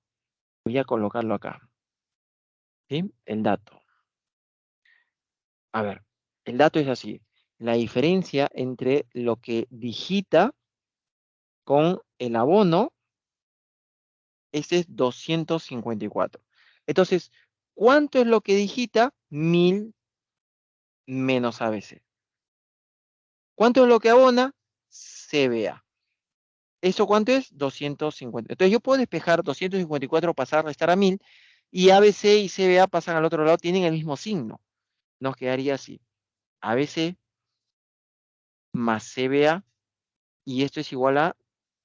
Voy a colocarlo acá. ¿Sí? El dato. A ver, el dato es así. La diferencia entre lo que digita con el abono, este es 254. Entonces, ¿cuánto es lo que digita? 1.000 menos ABC. ¿Cuánto es lo que abona? CBA. ¿Eso cuánto es? 250. Entonces yo puedo despejar 254, pasar, restar a 1000, y ABC y CBA pasan al otro lado, tienen el mismo signo. Nos quedaría así. ABC más CBA, y esto es igual a,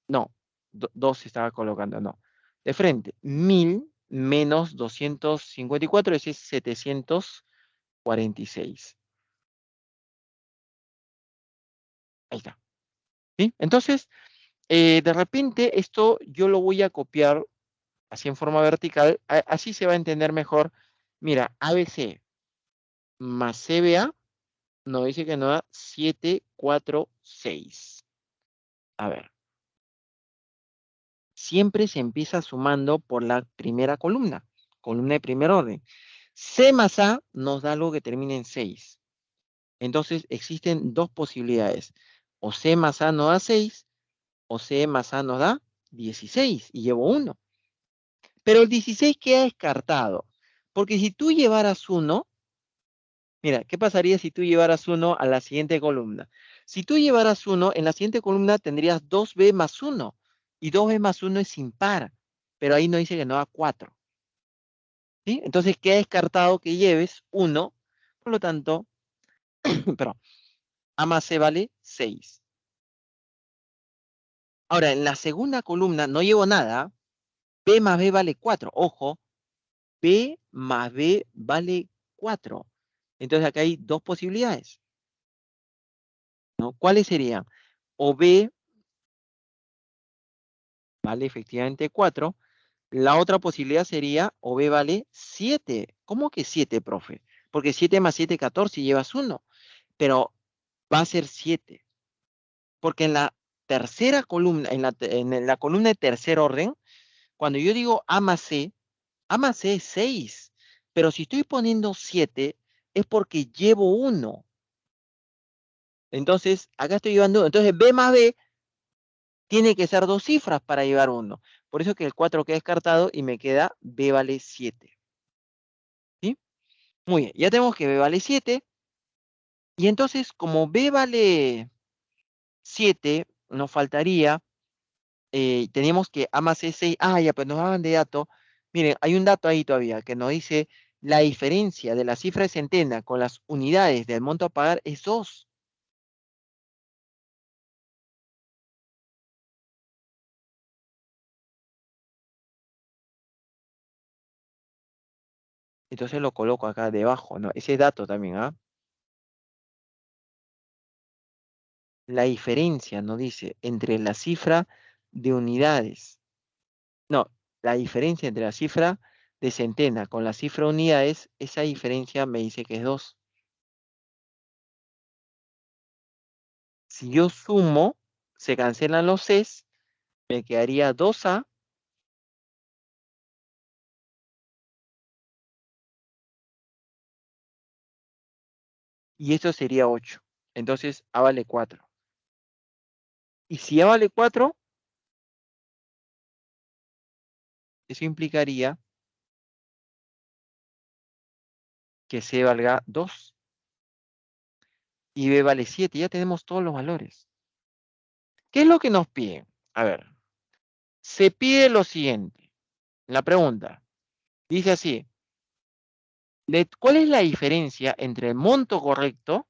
no, 2 estaba colocando, no. De frente, 1000 menos 254, ese es 746. Ahí está. ¿Sí? Entonces, de repente esto yo lo voy a copiar así en forma vertical, así se va a entender mejor. Mira, ABC más CBA nos dice que nos da 746. A ver, siempre se empieza sumando por la primera columna de primer orden. C más A nos da algo que termine en 6. Entonces existen dos posibilidades. O C más A nos da 6, o C más A nos da 16, y llevo 1. Pero el 16 queda descartado, porque si tú llevaras 1, mira, ¿qué pasaría si tú llevaras 1 a la siguiente columna? Si tú llevaras 1, en la siguiente columna tendrías 2b más 1, y 2b más 1 es impar, pero ahí no dice que no da 4. ¿Sí? Entonces queda descartado que lleves 1, por lo tanto, perdón, A más C vale 6. Ahora, en la segunda columna no llevo nada, B más B vale 4. Ojo, B más B vale 4. Entonces acá hay dos posibilidades, ¿no? ¿Cuáles serían? O B vale efectivamente 4. La otra posibilidad sería o B vale 7. ¿Cómo que 7, profe? Porque 7 más 7, 14, y llevas 1. Pero va a ser 7. Porque en la tercera columna, en la columna de tercer orden, cuando yo digo A más C es 6. Pero si estoy poniendo 7, es porque llevo 1. Entonces, acá estoy llevando 1. Entonces, B más B tiene que ser 2 cifras para llevar 1. Por eso que el 4 queda descartado y me queda B vale 7. ¿Sí? Muy bien, ya tenemos que B vale 7. Y entonces, como B vale 7, nos faltaría, tenemos que A más C 6. Ah, ya, pues nos daban de dato. Miren, hay un dato ahí todavía que nos dice la diferencia de la cifra de centena con las unidades del monto a pagar es 2. Entonces lo coloco acá debajo, ¿no? Ese dato también, ¿ah? La diferencia, nos dice, entre la cifra de unidades. No, la diferencia entre la cifra de centena con la cifra de unidades, esa diferencia me dice que es 2. Si yo sumo, se cancelan los Cs, me quedaría 2A, y esto sería 8. Entonces A vale 4. Y si A vale 4, eso implicaría que C valga 2 y B vale 7. Ya tenemos todos los valores. ¿Qué es lo que nos piden? A ver, se pide lo siguiente. La pregunta dice así: ¿cuál es la diferencia entre el monto correcto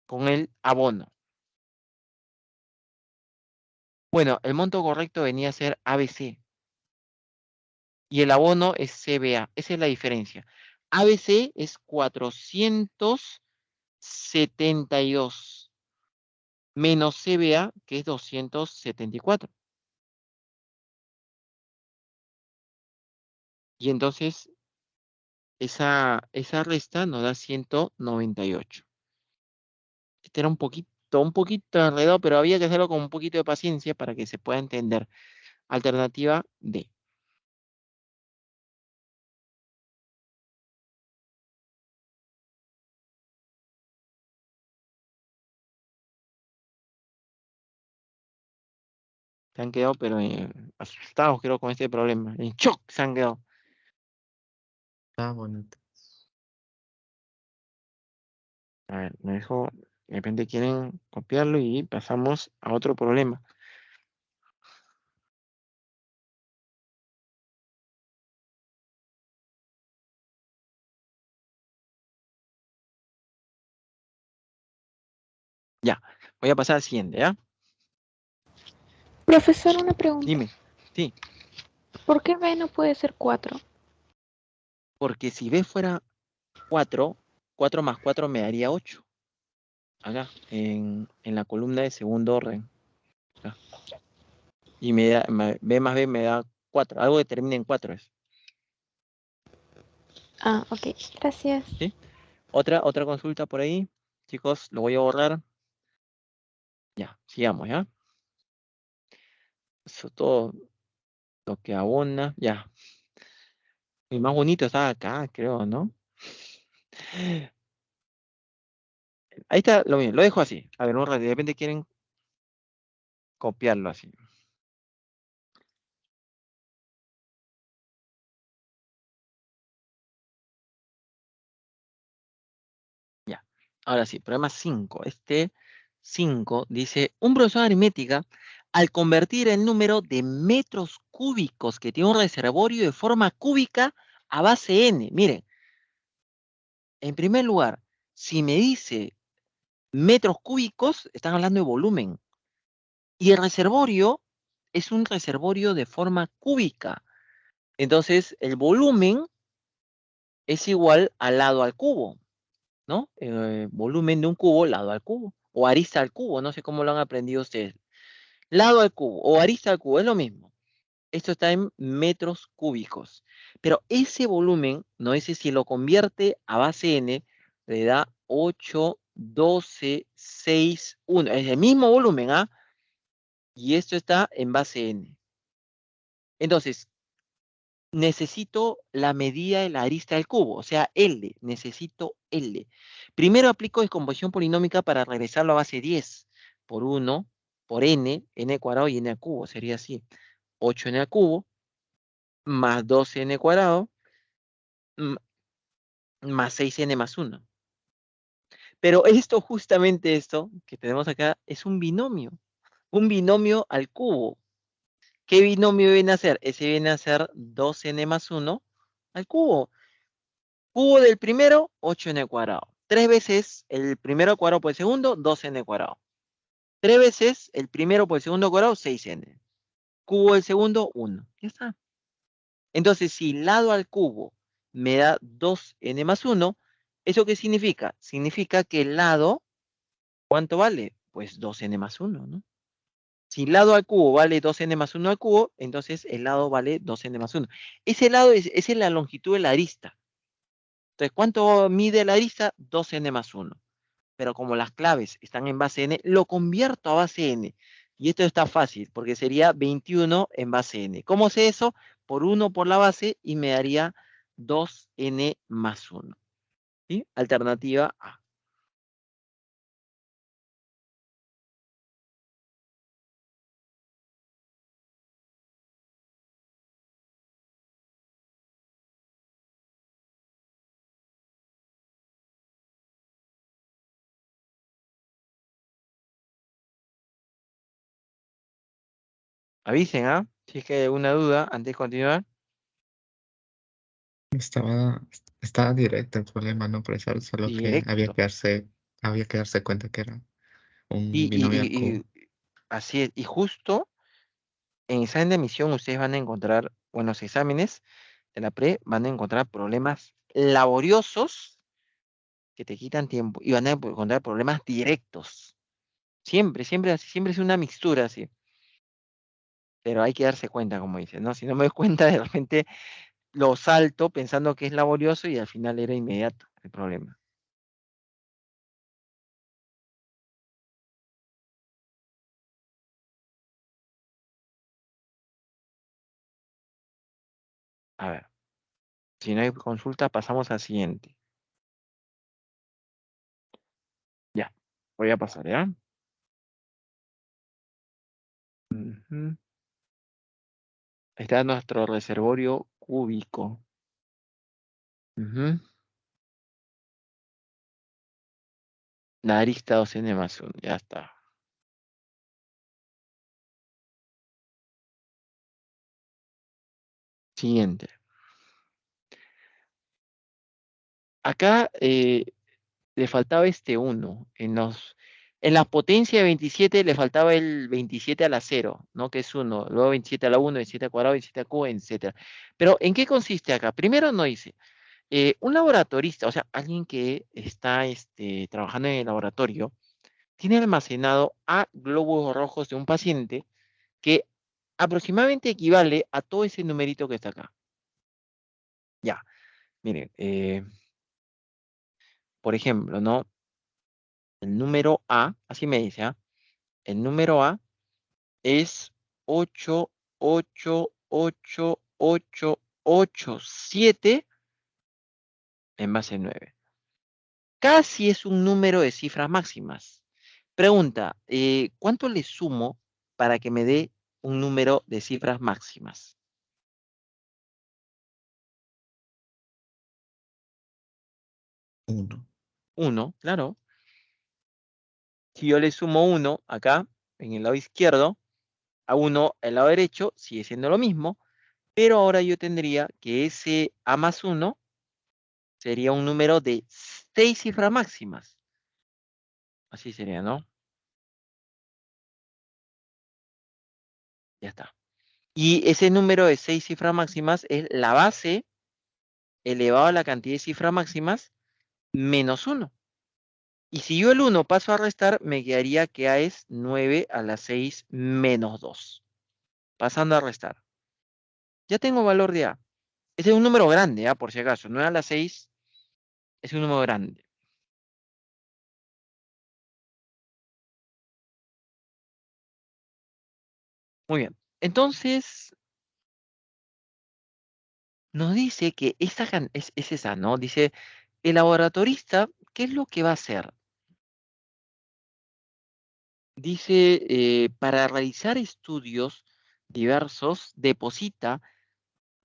con el abono? Bueno, el monto correcto venía a ser ABC y el abono es CBA. Esa es la diferencia. ABC es 472 menos CBA, que es 274. Y entonces esa resta nos da 198. Este era un poquito enredado, pero había que hacerlo con un poquito de paciencia para que se pueda entender. Alternativa D. Se han quedado, pero asustados, creo, con este problema. En shock se han quedado. Ah, bonito. A ver, me dejó De repente quieren copiarlo y pasamos a otro problema. Ya, voy a pasar al siguiente, ¿ya? Profesor, una pregunta. Dime, sí, ¿Por qué B no puede ser 4? porque si B fuera 4, 4 más 4 me daría 8. Acá, en la columna de segundo orden. Acá. Y B más B me da 4. Algo que termine en 4 es. Ah, ok. Gracias. ¿Sí? Otra consulta por ahí. Chicos, lo voy a borrar. Ya, sigamos, ¿ya? Eso todo lo que abona. Ya. El más bonito está acá, creo, ¿no? Ahí está lo mismo. Lo dejo así. A ver, un rato. De repente quieren copiarlo así. Ya. Ahora sí, problema 5. Este 5 dice, un profesor de aritmética, al convertir el número de metros cúbicos que tiene un reservorio de forma cúbica a base n. Miren, en primer lugar, si me dice metros cúbicos, están hablando de volumen. Y el reservorio es un reservorio de forma cúbica. Entonces, el volumen es igual al lado al cubo, ¿no? Volumen de un cubo, lado al cubo. O arista al cubo, no sé cómo lo han aprendido ustedes. Lado al cubo o arista al cubo, es lo mismo. Esto está en metros cúbicos. Pero ese volumen, no ese si lo convierte a base n, le da 8, 12, 6, 1. Es el mismo volumen, ¿ah? Y esto está en base n. Entonces, necesito la medida de la arista del cubo, o sea, L, necesito L. Primero aplico descomposición polinómica para regresarlo a base 10 por 1, por n cuadrado y n al cubo, sería así. 8n al cubo, más 12n cuadrado, m- más 6n más 1. Pero esto, justamente esto que tenemos acá, es un binomio al cubo. ¿Qué binomio viene a ser? Ese viene a ser 2n más 1 al cubo. Cubo del primero, 8n cuadrado. 3 veces el primero cuadrado por el segundo, 2n cuadrado. 3 veces el primero por el segundo cuadrado, 6n. Cubo del segundo, 1. Ya está. Entonces, si lado al cubo me da 2n más 1, ¿eso qué significa? Significa que el lado, ¿cuánto vale? Pues 2n más 1, ¿no? Si lado al cubo vale 2n más 1 al cubo, entonces el lado vale 2n más 1. Ese lado es la longitud de la arista. Entonces, ¿cuánto mide la arista? 2n más 1. Pero como las claves están en base n, lo convierto a base n. Y esto está fácil, porque sería 21 en base n. ¿Cómo sé eso? Por 1 por la base y me daría 2n más 1. ¿Sí? Alternativa A. Avisen, ¿ah? Si es que hay alguna duda antes de continuar. Estaba directo el problema, ¿no, profesor? Solo que Directo. había que darse cuenta que era un Y, binomio al cubo. así es. Y justo en examen de admisión ustedes van a encontrar, bueno, los exámenes de la pre van a encontrar problemas laboriosos que te quitan tiempo y van a encontrar problemas directos. Siempre, siempre así, siempre es una mixtura así. Pero hay que darse cuenta, como dices, ¿no? Si no me doy cuenta, de repente lo salto pensando que es laborioso y al final era inmediato el problema. A ver, si no hay consulta, pasamos al siguiente. Ya, voy a pasar, ¿ya? Ujú. Está nuestro reservorio cúbico. Ujú. La arista 2n más 1, ya está. Siguiente. Acá le faltaba este 1. En la potencia de 27 le faltaba el 27 a la 0, ¿no? Que es 1. Luego 27 a la 1, 27 al cuadrado, 27 a q, etc. Pero ¿en qué consiste acá? Primero nos dice, un laboratorista, o sea, alguien que está trabajando en el laboratorio, tiene almacenado a glóbulos rojos de un paciente que aproximadamente equivale a todo ese numerito que está acá. Ya, miren, por ejemplo, ¿no? El número A, así me dice, ¿ah? El número A es 8888887 en base 9. Casi es un número de cifras máximas. Pregunta, ¿cuánto le sumo para que me dé un número de cifras máximas? 1. 1, claro. Si yo le sumo 1 acá, en el lado izquierdo, a 1 el lado derecho, sigue siendo lo mismo, pero ahora yo tendría que ese A más 1 sería un número de 6 cifras máximas. Así sería, ¿no? Ya está. Y ese número de 6 cifras máximas es la base elevado a la cantidad de cifras máximas menos 1. Y si yo el 1 paso a restar, me quedaría que A es 9 a la 6 menos 2. Pasando a restar. Ya tengo valor de A. Ese es un número grande, por si acaso. 9 a la 6 es un número grande. Muy bien. Entonces, nos dice que es esa, ¿no? Dice, el laboratorista, ¿qué es lo que va a hacer? Dice, para realizar estudios diversos, deposita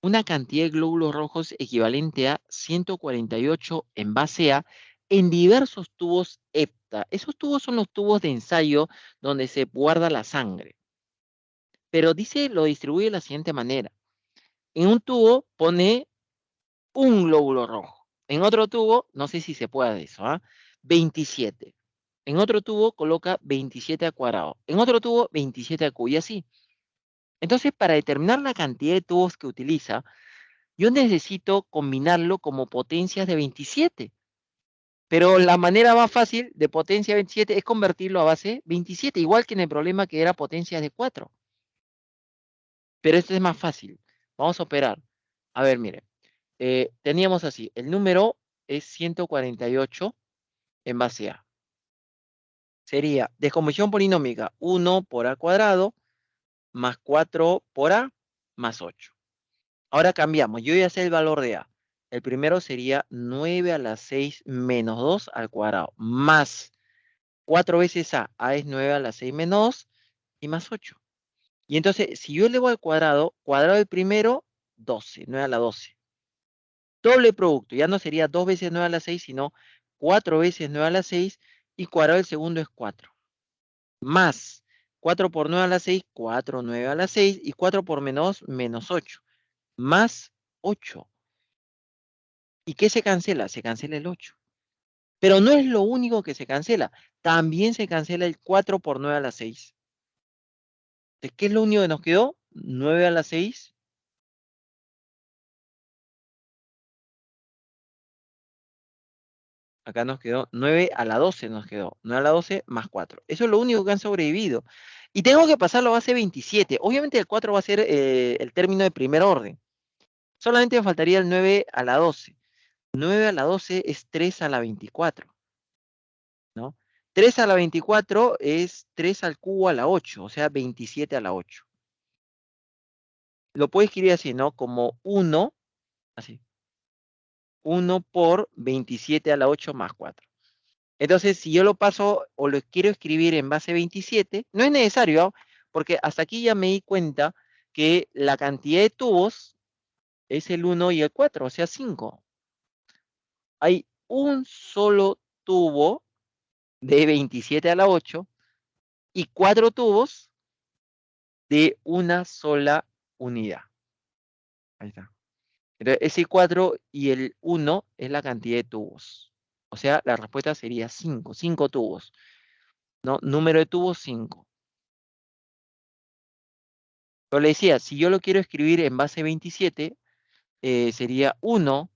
una cantidad de glóbulos rojos equivalente a 148 en base A en diversos tubos EPTA. Esos tubos son los tubos de ensayo donde se guarda la sangre. Pero dice, lo distribuye de la siguiente manera. En un tubo pone un glóbulo rojo. En otro tubo, no sé si se puede eso, 27. En otro tubo coloca 27 al cuadrado. En otro tubo, 27 al cubo y así. Entonces, para determinar la cantidad de tubos que utiliza, yo necesito combinarlo como potencias de 27. Pero la manera más fácil de potencia 27 es convertirlo a base 27, igual que en el problema que era potencias de 4. Pero este es más fácil. Vamos a operar. A ver, mire. Teníamos así, el número es 148 en base A. Sería descomposición polinómica 1 por A cuadrado más 4 por A más 8. Ahora cambiamos, yo ya sé el valor de A. El primero sería 9 a la 6 menos 2 al cuadrado, más 4 veces A es 9 a la 6 menos 2 y más 8. Y entonces, si yo elevo al cuadrado, cuadrado del primero, 12, 9 a la 12. Doble producto, ya no sería 2 veces 9 a la 6, sino 4 veces 9 a la 6 y cuadrado del segundo es 4. Más 4 por 9 a la 6, 4, 9 a la 6 y 4 por menos 2, menos 8. Más 8. ¿Y qué se cancela? Se cancela el 8. Pero no es lo único que se cancela. También se cancela el 4 por 9 a la 6. Entonces, ¿qué es lo único que nos quedó? 9 a la 6. Acá nos quedó 9 a la 12, nos quedó 9 a la 12 más 4. Eso es lo único que han sobrevivido. Y tengo que pasarlo a base 27. Obviamente el 4 va a ser el término de primer orden. Solamente me faltaría el 9 a la 12. 9 a la 12 es 3 a la 24. ¿No? 3 a la 24 es 3 al cubo a la 8, o sea, 27 a la 8. Lo puedo escribir así, ¿no? Como 1, así. 1 por 27 a la 8 más 4. Entonces, si yo lo paso o lo quiero escribir en base 27, no es necesario, ¿no? Porque hasta aquí ya me di cuenta que la cantidad de tubos es el 1 y el 4, o sea, 5. Hay un solo tubo de 27 a la 8 y 4 tubos de una sola unidad. Ahí está. Entonces, ese 4 y el 1 es la cantidad de tubos. O sea, la respuesta sería 5, 5 tubos. ¿No? Número de tubos, 5. Pero le decía, si yo lo quiero escribir en base 27, sería 1,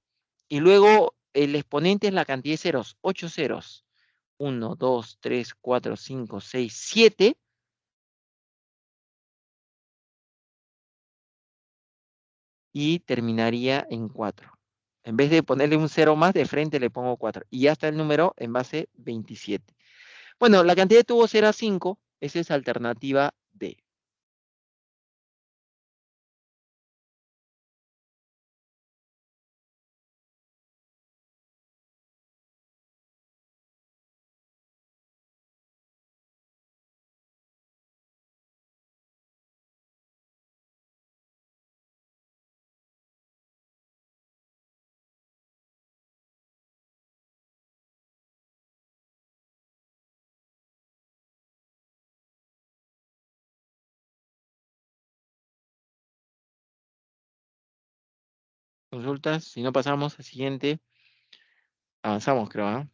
y luego el exponente es la cantidad de ceros, 8 ceros. 1, 2, 3, 4, 5, 6, 7. Y terminaría en 4. En vez de ponerle un 0 más, de frente le pongo 4. Y ya está el número en base 27. Bueno, la cantidad de tubos era 5. Esa es alternativa D. Consultas, si no pasamos al siguiente, avanzamos, creo, ¿no?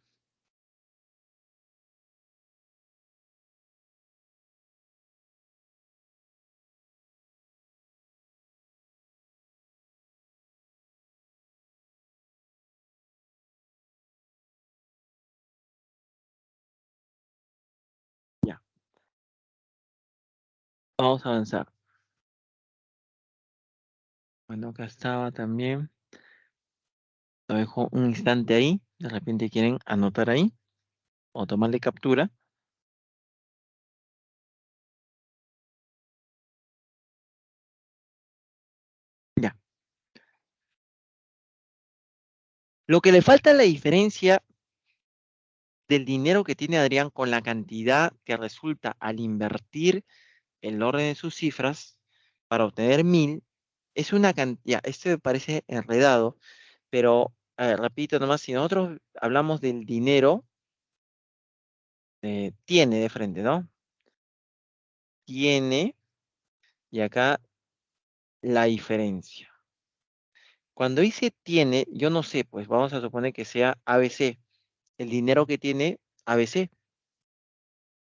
Ya, vamos a avanzar. Bueno, acá estaba también. Lo dejo un instante ahí. De repente quieren anotar ahí o tomarle captura. Ya. Lo que le falta es la diferencia del dinero que tiene Adrián con la cantidad que resulta al invertir el orden de sus cifras para obtener 1000. Es una cantidad, esto me parece enredado, pero repito nomás, si nosotros hablamos del dinero, tiene de frente, ¿no? Tiene, y acá la diferencia. Cuando dice tiene, yo no sé, pues vamos a suponer que sea ABC, el dinero que tiene ABC.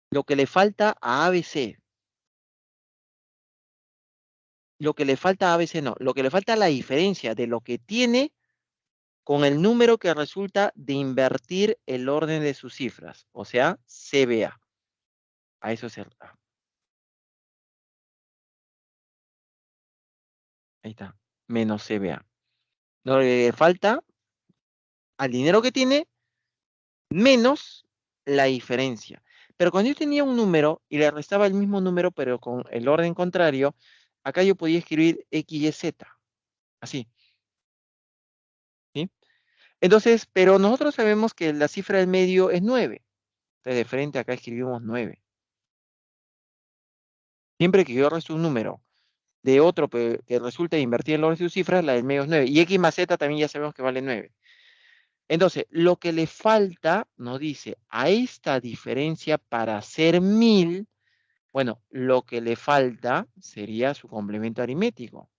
Lo que le falta a ABC, lo que le falta a ABC no, lo que le falta es la diferencia de lo que tiene con el número que resulta de invertir el orden de sus cifras, o sea, CBA. A eso se... Ahí está, menos CBA. Lo que le falta al dinero que tiene menos la diferencia. Pero cuando yo tenía un número y le restaba el mismo número, pero con el orden contrario, acá yo podía escribir X, Y, Z. Así. ¿Sí? Entonces, pero nosotros sabemos que la cifra del medio es 9. Entonces, de frente acá escribimos 9. Siempre que yo resto un número de otro que resulta de invertir el orden de sus cifras, la del medio es 9. Y X más Z también ya sabemos que vale 9. Entonces, lo que le falta, nos dice, a esta diferencia para hacer 1000, bueno, lo que le falta sería su complemento aritmético.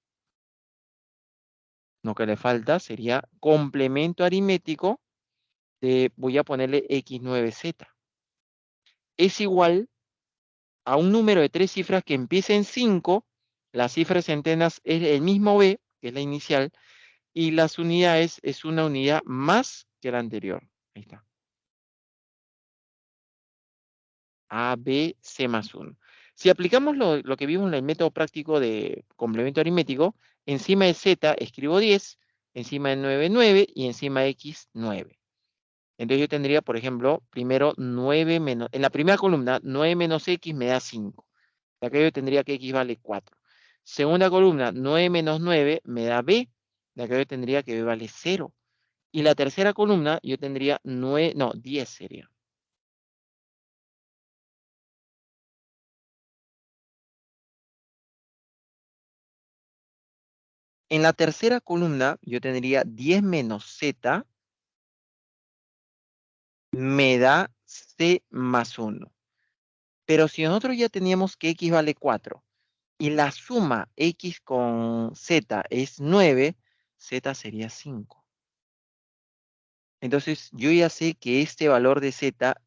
Lo que le falta sería complemento aritmético de, voy a ponerle X9Z. Es igual a un número de 3 cifras que empieza en 5, las cifras centenas es el mismo B, que es la inicial, y las unidades es una unidad más que la anterior. Ahí está. A, B, C más 1. Si aplicamos lo que vimos en el método práctico de complemento aritmético, encima de Z escribo 10, encima de 9, 9 y encima de X, 9. Entonces yo tendría, por ejemplo, primero 9 menos, en la primera columna, 9 menos X me da 5. De acá yo tendría que X vale 4. Segunda columna, 9 menos 9 me da B. De acá yo tendría que B vale 0. Y la tercera columna yo tendría 9, no, 10 sería. En la tercera columna yo tendría 10 menos Z me da C más 1. Pero si nosotros ya teníamos que X vale 4 y la suma X con Z es 9, Z sería 5. Entonces yo ya sé que este valor de Z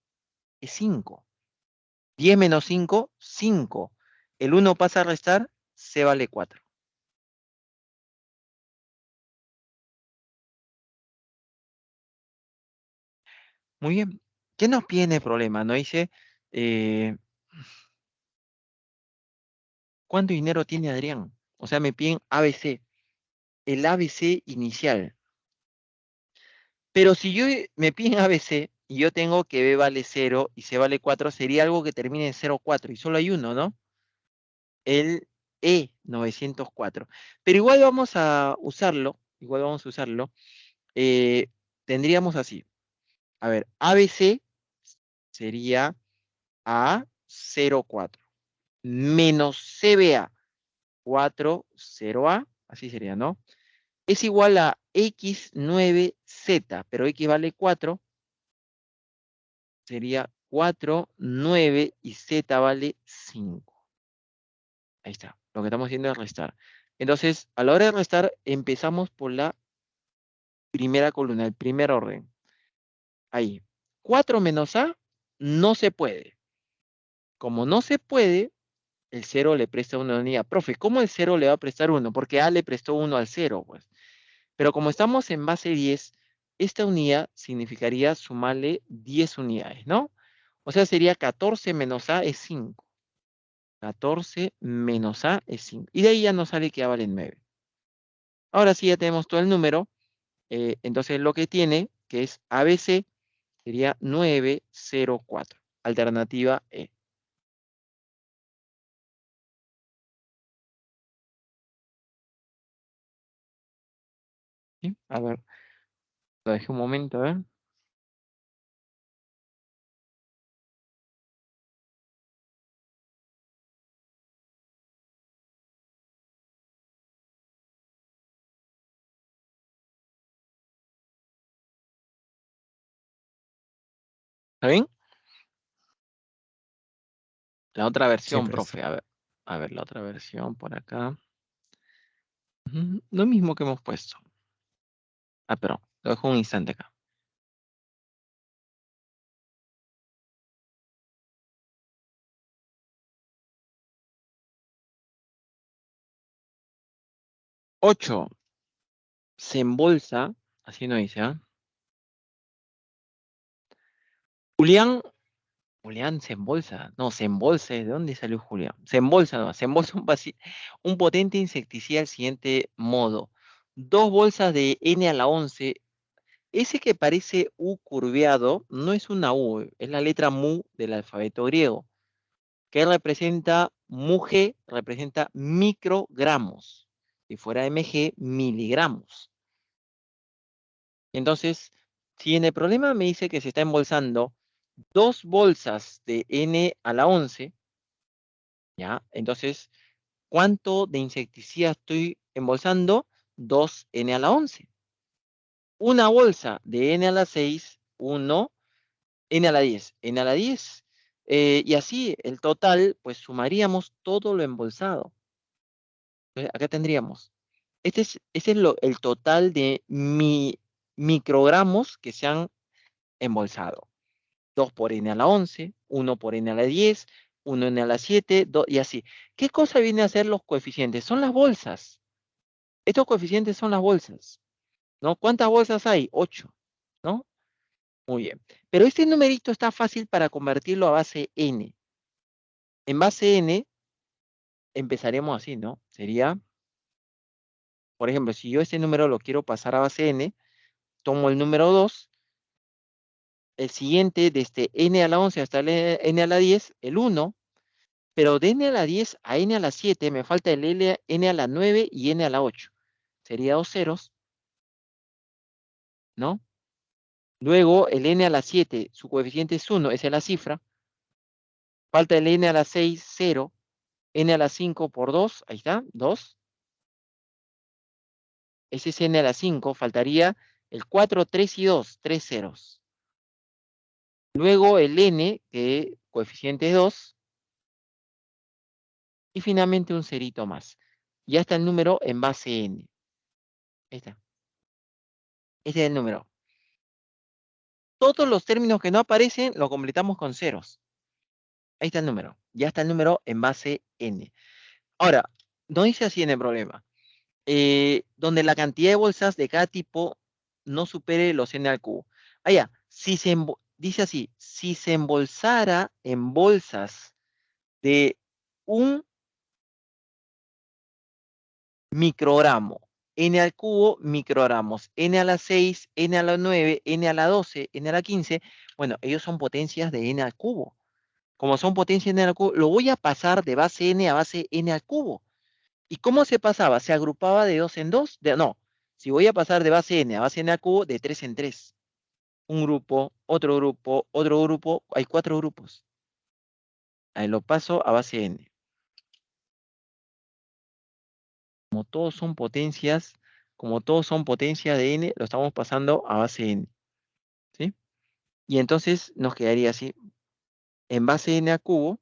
es 5. 10 menos 5, 5. El 1 pasa a restar, C vale 4. Muy bien. ¿Qué nos pide en el problema? Nos dice, ¿cuánto dinero tiene Adrián? O sea, me piden ABC. El ABC inicial. Pero si yo me piden ABC y yo tengo que B vale 0 y C vale 4, sería algo que termine en 0,4 y solo hay uno, ¿no? El E904. Pero igual vamos a usarlo, eh, tendríamos así. A ver, ABC sería A04 menos CBA 40A, así sería, ¿no? Es igual a X9Z, pero X vale 4, sería 4, 9 y Z vale 5. Ahí está, lo que estamos haciendo es restar. Entonces, a la hora de restar, empezamos por la primera columna, el primer orden. Ahí, 4 menos A no se puede. Como no se puede, el 0 le presta una unidad. Profe, ¿cómo el 0 le va a prestar 1? Porque A le prestó 1 al 0, pues. Pero como estamos en base 10, esta unidad significaría sumarle 10 unidades, ¿no? O sea, sería 14 menos A es 5. 14 menos A es 5. Y de ahí ya nos sale que A vale 9. Ahora sí ya tenemos todo el número. Entonces lo que tiene, que es ABC, sería 904. Alternativa E. ¿Sí? A ver, lo dejé un momento, a ver. ¿Está bien? La otra Sí, versión, profesor. profe. A ver, la otra versión por acá. Lo mismo que hemos puesto. Ah, perdón, lo dejo un instante acá. Ocho se embolsa, así no dice, ¿ah? Julián, Julián se embolsa, no, se embolsa, ¿de dónde salió Julián? Se embolsa, no, se embolsa un potente insecticida al siguiente modo. 2 bolsas de N a la 11. Ese que parece U curveado no es una U, es la letra mu del alfabeto griego, que representa MUG, representa microgramos. Si fuera MG, miligramos. Entonces, si en el problema me dice que se está embolsando 2 bolsas de N a la 11, ¿ya? Entonces, ¿cuánto de insecticida estoy embolsando? 2N a la 11. Una bolsa de N a la 6, 1, N a la 10, N a la 10. Y así, el total, pues sumaríamos todo lo embolsado. Entonces, acá tendríamos, este es el total de microgramos que se han embolsado. 2 por n a la 11, 1 por n a la 10, 1 n a la 7, 2, y así. ¿Qué cosa viene a ser los coeficientes? Son las bolsas. Estos coeficientes son las bolsas, ¿no? ¿Cuántas bolsas hay? 8, ¿no? Muy bien. Pero este numerito está fácil para convertirlo a base n. En base n empezaremos así, ¿no? Sería, por ejemplo, si yo este número lo quiero pasar a base n, tomo el número 2, el siguiente desde n a la 11 hasta el n a la 10, el 1, pero de n a la 10 a n a la 7 me falta el n a la 9 y n a la 8. Sería 2 ceros, ¿no? Luego el n a la 7, su coeficiente es 1, esa es la cifra. Falta el n a la 6, 0. N a la 5 por 2, ahí está, 2. Ese es n a la 5, faltaría el 4, 3 y 2, 3 ceros. luego el n, que coeficiente es 2, y finalmente un cerito más. Ya está el número en base n. Ahí está. Ese es el número. Todos los términos que no aparecen lo completamos con ceros. Ahí está el número. Ya está el número en base n. Ahora, no dice así en el problema. Donde la cantidad de bolsas de cada tipo no supere los n al cubo. Allá, dice así, si se embolsara en bolsas de un microgramo, n al cubo, microgramos, n a la 6, n a la 9, n a la 12, n a la 15, bueno, ellos son potencias de n al cubo. Como son potencias de n al cubo, lo voy a pasar de base n a base n al cubo. ¿Y cómo se pasaba? Se agrupaba de 2 en 2. No, si voy a pasar de base n a base n al cubo, de 3 en 3. Un grupo, otro grupo, hay 4 grupos. Ahí lo paso a base n. Como todos son potencias, como todos son potencias de n, lo estamos pasando a base n. ¿Sí? Y entonces nos quedaría así. En base n al cubo,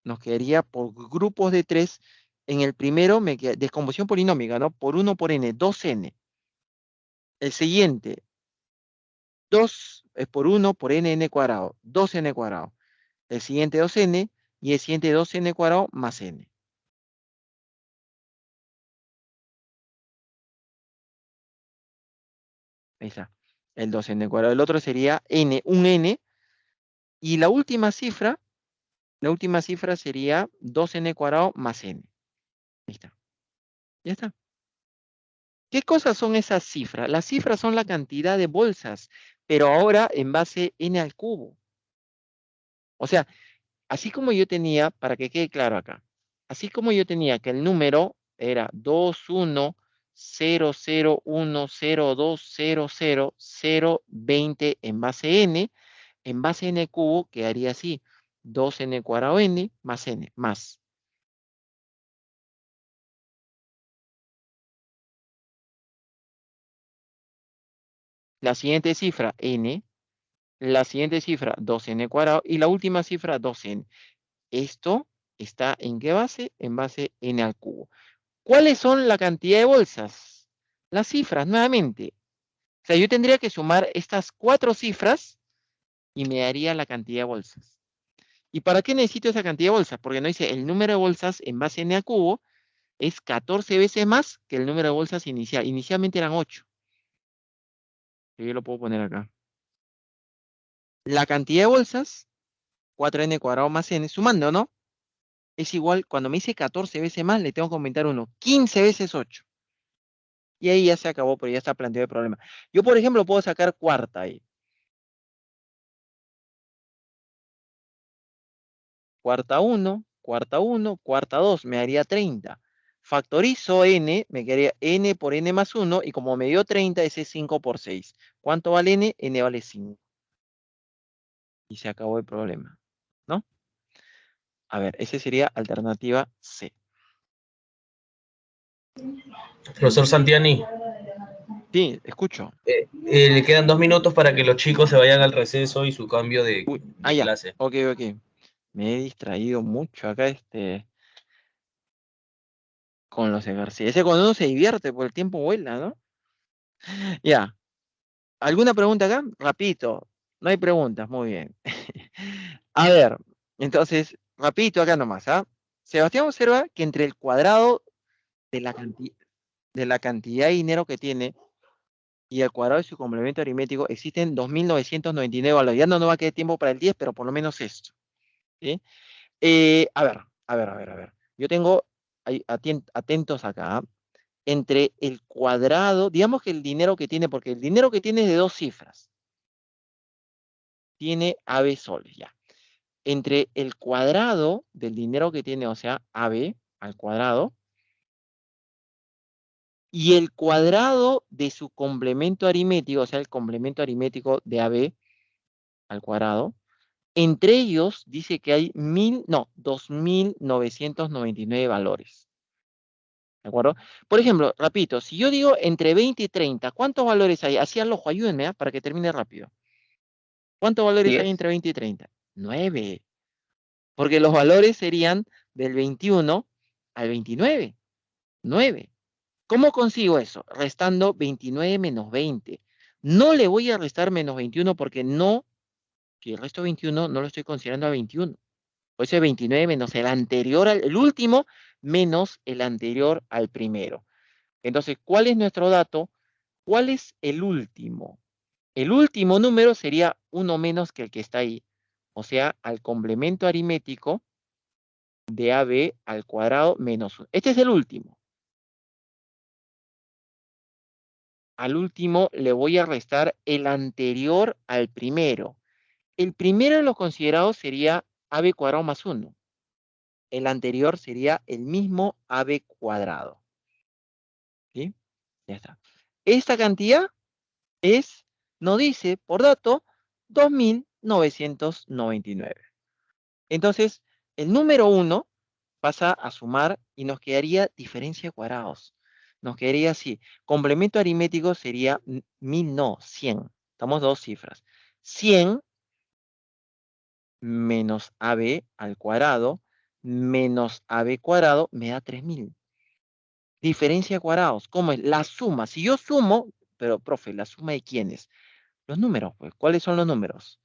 nos quedaría por grupos de 3. En el primero, me queda descomposición polinómica, ¿no? Por 1 por n, 2n. El siguiente, 2 es por 1 por n cuadrado, 2n cuadrado. El siguiente 2n y el siguiente 2n cuadrado más n. Ahí está. El 2n cuadrado. El otro sería n, un n. Y la última cifra sería 2n cuadrado más n. Ahí está. Ya está. ¿Qué cosas son esas cifras? Las cifras son la cantidad de bolsas, pero ahora en base n al cubo. O sea, así como yo tenía, para que quede claro acá, así como yo tenía que el número era 210010200020 en base n cubo quedaría así, 2n cuadrado n más n, más. La siguiente cifra, n, la siguiente cifra, 2n cuadrado, y la última cifra, 2n. Esto está ¿en qué base? En base n al cubo. ¿Cuáles son la cantidad de bolsas? Las cifras, nuevamente. O sea, yo tendría que sumar estas 4 cifras y me daría la cantidad de bolsas. ¿Y para qué necesito esa cantidad de bolsas? Porque no dice el número de bolsas en base n al cubo es 14 veces más que el número de bolsas inicial. Inicialmente eran 8. Yo lo puedo poner acá. La cantidad de bolsas, 4n cuadrado más n, sumando, ¿no? Es igual, cuando me dice 14 veces más, le tengo que aumentar 1. 15 veces 8. Y ahí ya se acabó, pero ya está planteado el problema. Yo, por ejemplo, puedo sacar cuarta ahí. Cuarta 1, cuarta 2, me daría 30. Factorizo n, me quedaría n por n más 1, y como me dio 30, ese es 5 por 6. ¿Cuánto vale n? N vale 5. Y se acabó el problema, ¿no? A ver, esa sería alternativa C. Profesor Santiani, Sí, escucho. le quedan 2 minutos para que los chicos se vayan al receso y su cambio de Uy, ya. clase. Ok. Me he distraído mucho acá con los ejercicios. Ese cuando uno se divierte, por el tiempo vuela, ¿no? Ya. ¿Alguna pregunta acá? Rapidito. No hay preguntas, muy bien. A ver, entonces, rapidito acá nomás, ¿ah? Sebastián observa que entre el cuadrado de la cantidad de dinero que tiene y el cuadrado de su complemento aritmético existen 2.999 valores. Ya no nos va a quedar tiempo para el 10, pero por lo menos esto. ¿Sí? A ver. Yo tengo, atentos acá, ¿ah? Entre el cuadrado, digamos que el dinero que tiene, porque el dinero que tiene es de 2 cifras. Tiene AB soles, ya. Entre el cuadrado del dinero que tiene, o sea, AB al cuadrado, y el cuadrado de su complemento aritmético, o sea, el complemento aritmético de AB al cuadrado, entre ellos dice que hay 2.999 valores. ¿De acuerdo? Por ejemplo, repito, si yo digo entre 20 y 30, ¿cuántos valores hay? Así al ojo, ayúdenme, para que termine rápido. ¿Cuántos valores hay 10. entre 20 y 30? 9. Porque los valores serían del 21 al 29. 9. ¿Cómo consigo eso? Restando 29 menos 20. No le voy a restar menos 21 porque no, si el resto 21 no lo estoy considerando a 21. Por eso es 29 menos el anterior, el último, menos el anterior al primero. Entonces, ¿cuál es nuestro dato? ¿Cuál es el último? El último número sería uno menos que el que está ahí. O sea, al complemento aritmético de AB al cuadrado menos 1. Este es el último. Al último le voy a restar el anterior al primero. El primero de los considerados sería AB cuadrado más 1. El anterior sería el mismo AB cuadrado. ¿Sí? Ya está. Esta cantidad es, nos dice por dato, 2.999. Entonces, el número 1 pasa a sumar y nos quedaría diferencia de cuadrados. Nos quedaría así. Complemento aritmético sería 1000, no, 100. Estamos dos cifras. 100 menos AB al cuadrado menos AB cuadrado me da 3000. Diferencia de cuadrados. ¿Cómo es? La suma. Si yo sumo, pero profe, ¿la suma de quiénes? Los números, pues. ¿Cuáles son los números?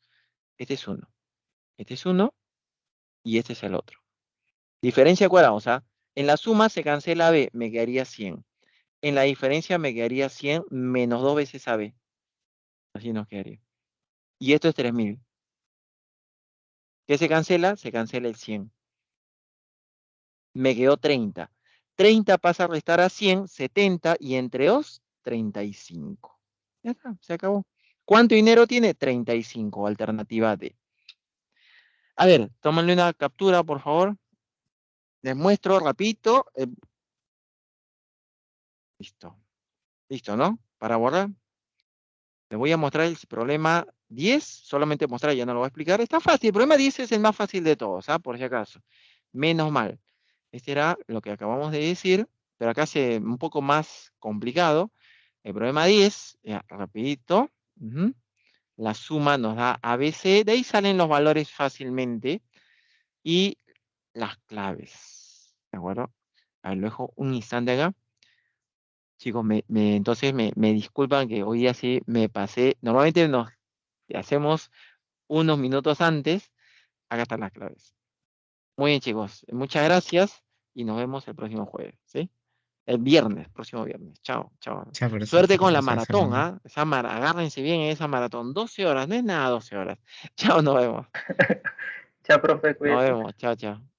Este es 1. Este es 1 y este es el otro. Diferencia de cuadrados, o sea, en la suma se cancela AB, me quedaría 100. En la diferencia me quedaría 100 menos 2 veces AB. Así nos quedaría. Y esto es 3000. ¿Qué se cancela? Se cancela el 100. Me quedó 30. 30 pasa a restar a 100, 70 y entre 2, 35. Ya está, se acabó. ¿Cuánto dinero tiene? 35, alternativa D. A ver, tómenle una captura, por favor. Les muestro rapidito. Listo. Listo, ¿no? Para borrar. Les voy a mostrar el problema 10. Solamente mostrar, ya no lo voy a explicar. Está fácil. El problema 10 es el más fácil de todos, ¿ah? Por si acaso. Menos mal. Este era lo que acabamos de decir, pero acá es un poco más complicado. El problema 10, ya, rapidito. La suma nos da ABC. De ahí salen los valores fácilmente. Y las claves. ¿De acuerdo? A ver, lo dejo un instante acá. Chicos, entonces me disculpan que hoy así me pasé. Normalmente nos hacemos unos minutos antes. Acá están las claves. Muy bien, chicos. Muchas gracias y nos vemos el próximo jueves, ¿sí? El viernes, próximo viernes. Chao, chao. Chao, Suerte con la profesor maratón, Fernando. ¿ah? Agárrense bien en esa maratón. 12 horas, no es nada 12 horas. Chao, nos vemos. Chao, profe, Nos cuídate. vemos. Chao, chao.